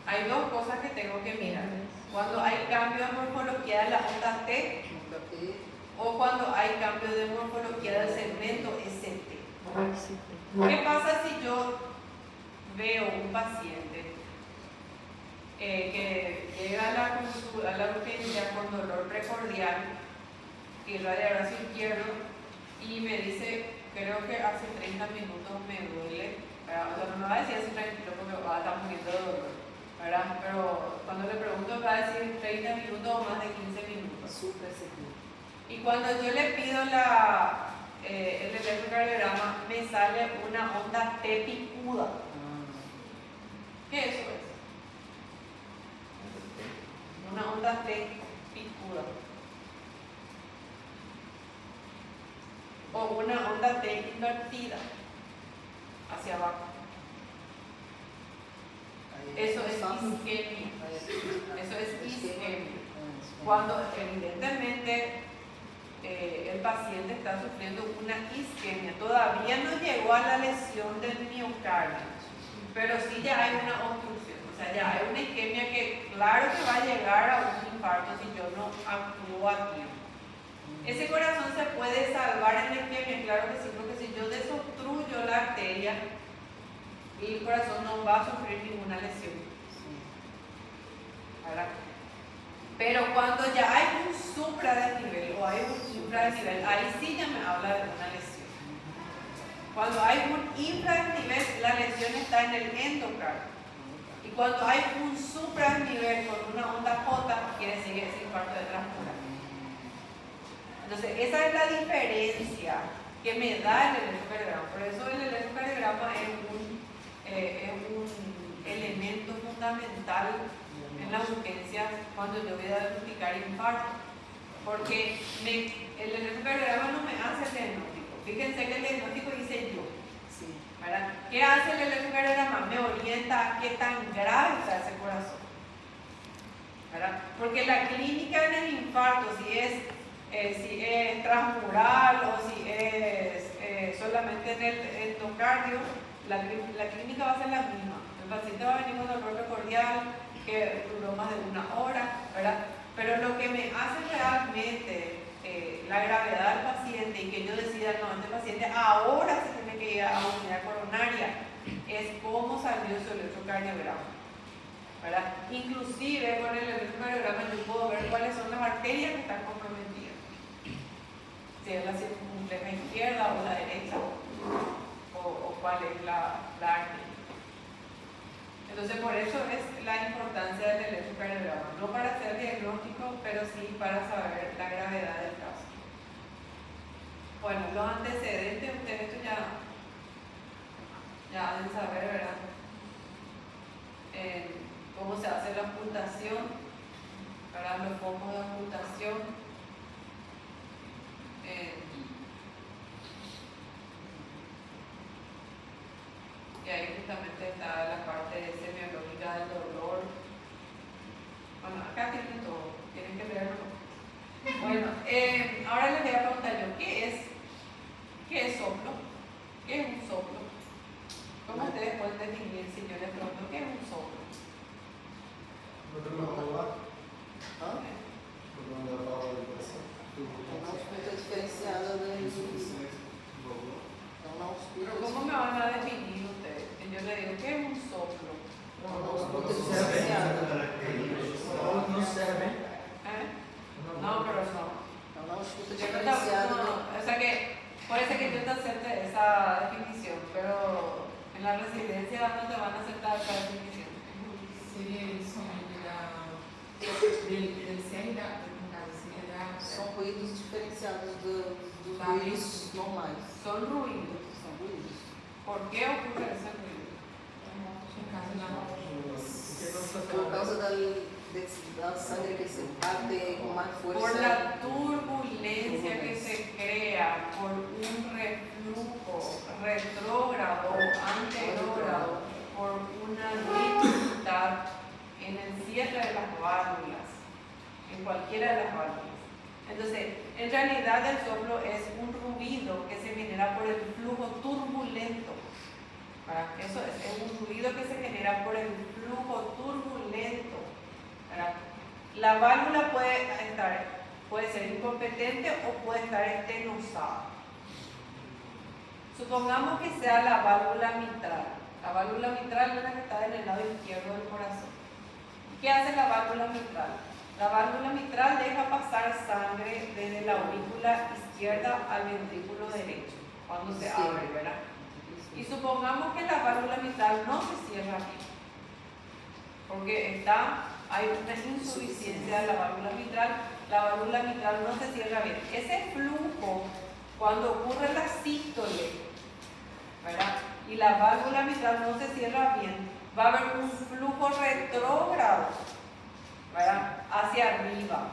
Speaker 1: Hay dos cosas que tengo que mirar. Cuando hay cambio de morfología de la onda T, o cuando hay cambio de morfología del segmento ST. ¿Qué pasa si yo veo un paciente que llega a la urgencia con dolor precordial, que irradia al brazo izquierdo, y me dice, creo que hace 30 minutos me duele, o sea, no me va a decir así tranquilo porque va a estar muriendo de dolor, ¿verdad? Pero cuando le pregunto va a decir 30 minutos o más de 15 minutos. Y cuando yo le pido el electrocardiograma, me sale una onda T picuda. ¿Qué eso es? Una onda T picuda. O una onda T invertida hacia abajo. Eso es isquemia. Eso es isquemia. Cuando evidentemente el paciente está sufriendo una isquemia, todavía no llegó a la lesión del miocardio, pero sí ya hay una obstrucción, o sea, ya hay una isquemia que claro que va a llegar a un infarto si yo no actúo a tiempo. Ese corazón se puede salvar en la isquemia, claro que sí, porque si yo desobstruyo la arteria, el corazón no va a sufrir ninguna lesión. ¿Verdad? Pero cuando ya hay un supradesnivel o hay un infradesnivel, ahí sí ya me habla de una lesión. Cuando hay un infradesnivel, la lesión está en el endocardio. Y cuando hay un supradesnivel con una onda J, quiere decir que es infarto de transcurso. Entonces, esa es la diferencia que me da el electrocardiograma. Por eso el electrocardiograma es un elemento fundamental en las urgencias cuando yo voy a diagnosticar infarto, porque el electrocardiograma no me hace el diagnóstico. Fíjense que el diagnóstico hice yo, ¿verdad? ¿Qué ¿Qué hace el electrocardiograma? Me orienta a qué tan grave está ese corazón, ¿verdad? Porque la clínica en el infarto, si es transmural o si es solamente en el endocardio, la clínica va a ser la misma. El paciente va a venir con dolor precordial que duró más de 1 hora, ¿verdad? Pero lo que me hace realmente la gravedad del paciente y que yo decida, no, este paciente ahora se tiene que ir a unidad coronaria, es cómo salió su electrocardiograma, ¿verdad? Inclusive con el electrocardiograma yo puedo ver cuáles son las arterias que están comprometidas, si es la circunfleja izquierda o la derecha, o cuál es la arteria. Entonces, por eso es la importancia del electrocardiograma, no para hacer diagnóstico, pero sí para saber la gravedad del caso. Bueno, los antecedentes, ustedes esto ya deben saber, ¿verdad? Cómo se hace la ocultación, ¿verdad? Los focos de ocultación. Y ahí justamente está la parte semiológica del dolor. Bueno, acá tienen todo, tienen que leerlo. Bueno, ahora les voy a preguntar yo, ¿qué es soplo? ¿Qué es un soplo? ¿Cómo ustedes pueden definir si yo les pregunto qué es un soplo?
Speaker 4: Hã? Uma ausculta diferenciada da insuficiência. Uma
Speaker 1: Pero
Speaker 4: ausculta
Speaker 1: ¿cómo me van a definir ustedes? Si yo les digo, ¿qué es un soplo?
Speaker 4: diferenciada.
Speaker 5: Não serve, hein?
Speaker 1: No, pero no.
Speaker 4: É uma ausculta
Speaker 1: Yo no,
Speaker 4: diferenciada.
Speaker 1: no, o sea que puede ser que yo te acepte esa definición, pero en la residencia no te van a aceptar esa definición.
Speaker 2: Seria isso dele ser da, no caso, seria da...
Speaker 4: São ruídos diferenciados dos
Speaker 2: Tá.
Speaker 4: ruídos normais.
Speaker 1: Son ruidos.
Speaker 4: São ruídos.
Speaker 1: ¿Por qué ocurre ese ruido?
Speaker 2: No caso da...
Speaker 4: Por causa da sangre que se bate com mais força.
Speaker 1: Por la turbulencia que se crea por un reflujo retrógrado, anterógrado, por una dificultad en el cierre de las válvulas, en cualquiera de las válvulas. Entonces, en realidad el soplo es un ruido que se genera por el flujo turbulento. ¿Verdad? Eso es un ruido que se genera por el flujo turbulento. ¿Verdad? La válvula puede ser incompetente o puede estar estenosada. Supongamos que sea la válvula mitral. La válvula mitral es la que está en el lado izquierdo del corazón. ¿Qué hace la válvula mitral? La válvula mitral deja pasar sangre desde la aurícula izquierda al ventrículo derecho, cuando se abre, ¿verdad? Y supongamos que la válvula mitral no se cierra bien, porque hay una insuficiencia de la válvula mitral no se cierra bien. Ese flujo, cuando ocurre la sístole, ¿verdad? Y la válvula mitral no se cierra bien, va a haber un flujo retrógrado, ¿verdad? Hacia arriba.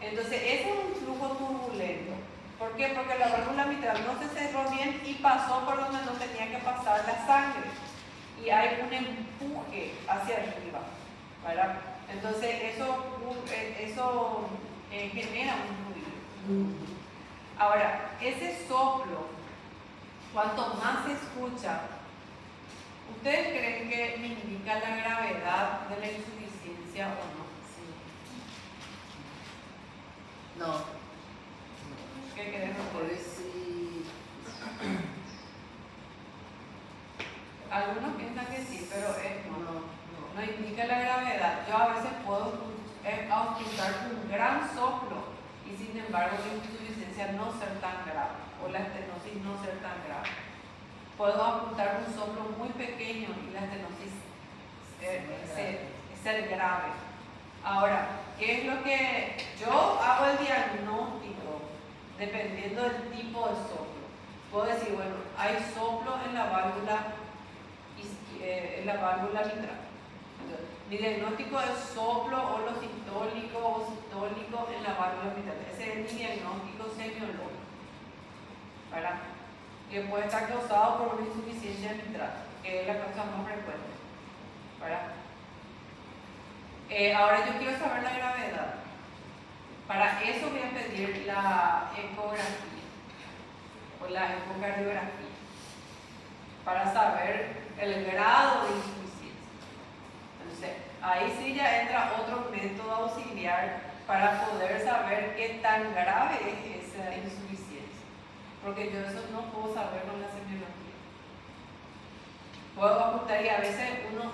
Speaker 1: Entonces, ese es un flujo turbulento. ¿Por qué? Porque la válvula mitral no se cerró bien y pasó por donde no tenía que pasar la sangre. Y hay un empuje hacia arriba, ¿verdad? Entonces, eso genera un ruido. Ahora, ese soplo, cuanto más se escucha, ¿ustedes creen que me indica la gravedad de la insuficiencia o no?
Speaker 4: Não.
Speaker 1: ¿Qué creen
Speaker 4: Por
Speaker 1: ustedes?
Speaker 4: esse.
Speaker 1: Algunos piensan que sí, pero
Speaker 4: Não.
Speaker 1: no indica la gravedad. Yo a veces puedo auscultar un gran soplo y sin embargo la insuficiencia no ser tan grave o la estenosis no ser tan grave. Puedo auscultar un soplo muy pequeño y la estenosis ser grave. Ahora, ¿qué es lo que yo hago el diagnóstico dependiendo del tipo de soplo? Puedo decir, bueno, hay soplo en la válvula mitral. Entonces, mi diagnóstico es soplo holosistólico o sistólico en la válvula mitral. Ese es mi diagnóstico semiológico, ¿verdad? que puede estar causado por una insuficiencia mitral, que es la causa más frecuente, ¿verdad? Ahora yo quiero saber la gravedad. Para eso voy a pedir la ecografía o la ecocardiografía para saber el grado de insuficiencia. Entonces, ahí sí ya entra otro método auxiliar para poder saber qué tan grave es esa insuficiencia. Porque yo eso no puedo saber con la semiología. Puedo ocultar y a veces uno,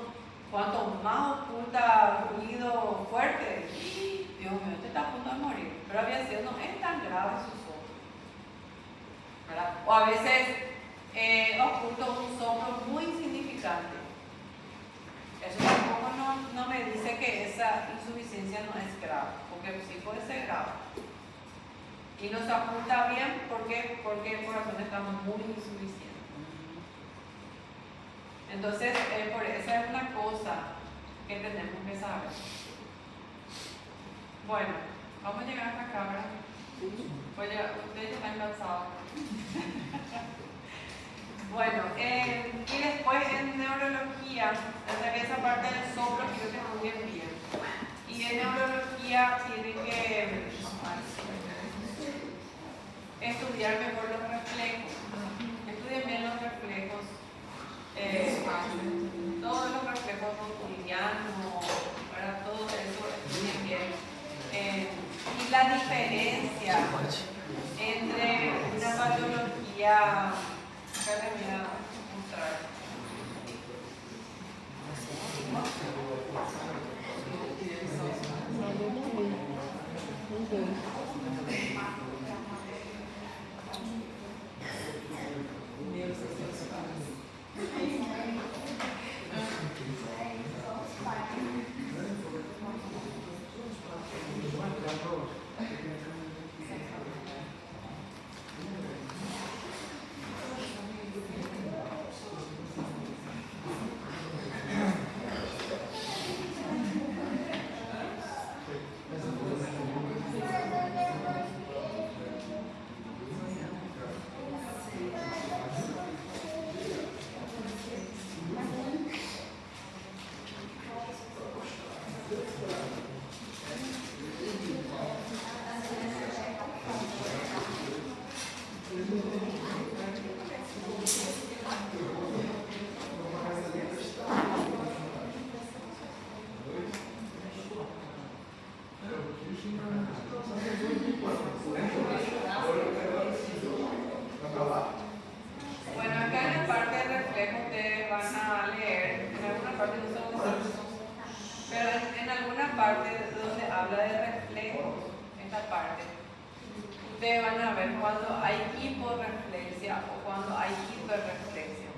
Speaker 1: cuanto más oculta ruido fuerte, Dios mío, usted está a punto de morir. Pero a veces no es tan grave su soplo, ¿verdad? O a veces oculto un soplo muy insignificante. Eso tampoco no me dice que esa insuficiencia no es grave, porque sí puede ser grave. Y nos oculta bien porque el corazón está muy insuficiente. Entonces, esa es una cosa que tenemos que saber. Bueno, vamos a llegar hasta acá, ¿verdad? Pues ya, ustedes ya están cansados. Bueno, y después en neurología, hasta que esa parte del soplo quiero que estudien bien. Y en neurología tienen que estudiar mejor los reflejos. Estudien bien los reflejos. Todos los reflejos cotidianos, para todo eso estudien bien. Y la diferencia entre una patología, acá les voy a mostrar. Bueno, acá en la parte de reflejo ustedes van a leer, en alguna parte no se lo usamos, pero en alguna parte donde habla de reflejos, esta parte, ustedes van a ver cuando hay hiporreflexia o cuando hay hiperreflexia.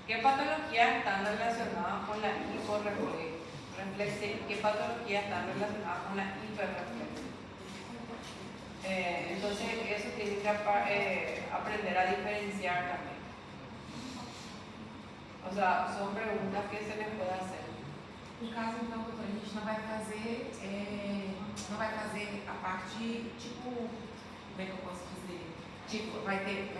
Speaker 1: ¿Qué patologías están relacionadas con la hiporreflexia y qué patologías están relacionadas con la hiperreflexia? Entonces eso tienen que aprender a diferenciar también. O sea, son preguntas que se les puede hacer.
Speaker 2: No caso, então, doutora, a gente não vai fazer a parte, tipo, como é que eu posso dizer? Tipo, vai ter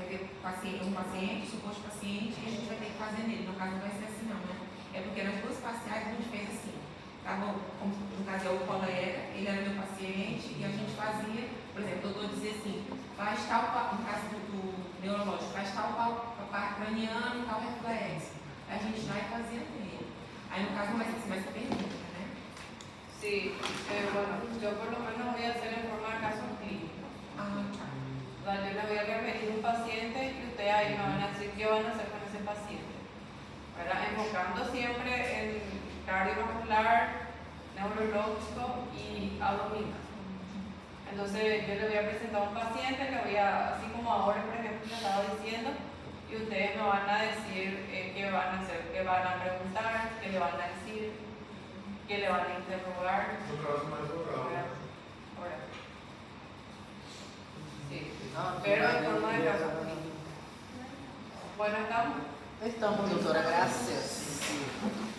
Speaker 2: um paciente, suposto paciente, e a gente vai ter que fazer nele. No caso, não vai ser assim, não, né? É porque nas duas parciais a gente fez assim. Tá bom? Como no caso é o colega, ele era meu paciente, e a gente fazia, por exemplo, o doutor dizia assim, faz tal, no caso do neurológico, faz tal craniano, tal reflexo. A gente vai fazer nele. Aí no caso não vai ser assim, vai ser pergunta, né?
Speaker 1: Sí, bueno, yo por lo menos voy a hacer en forma de caso clínico.
Speaker 2: Ah, tá.
Speaker 1: O sea, yo les voy a referir un paciente y ustedes ahí me van a decir qué van a hacer con ese paciente, ¿verdad? Enfocando siempre en cardiovascular, neurológico y abdominal. Entonces yo le voy a presentar a un paciente, le voy a, así como ahora por ejemplo le estaba diciendo, y ustedes me van a decir qué van a hacer, qué van a preguntar, qué le van a decir, qué le van a interrogar. Ahora. Sí, pero en forma de caso clínico. Bueno, estamos.
Speaker 4: Estamos, doutora, graças.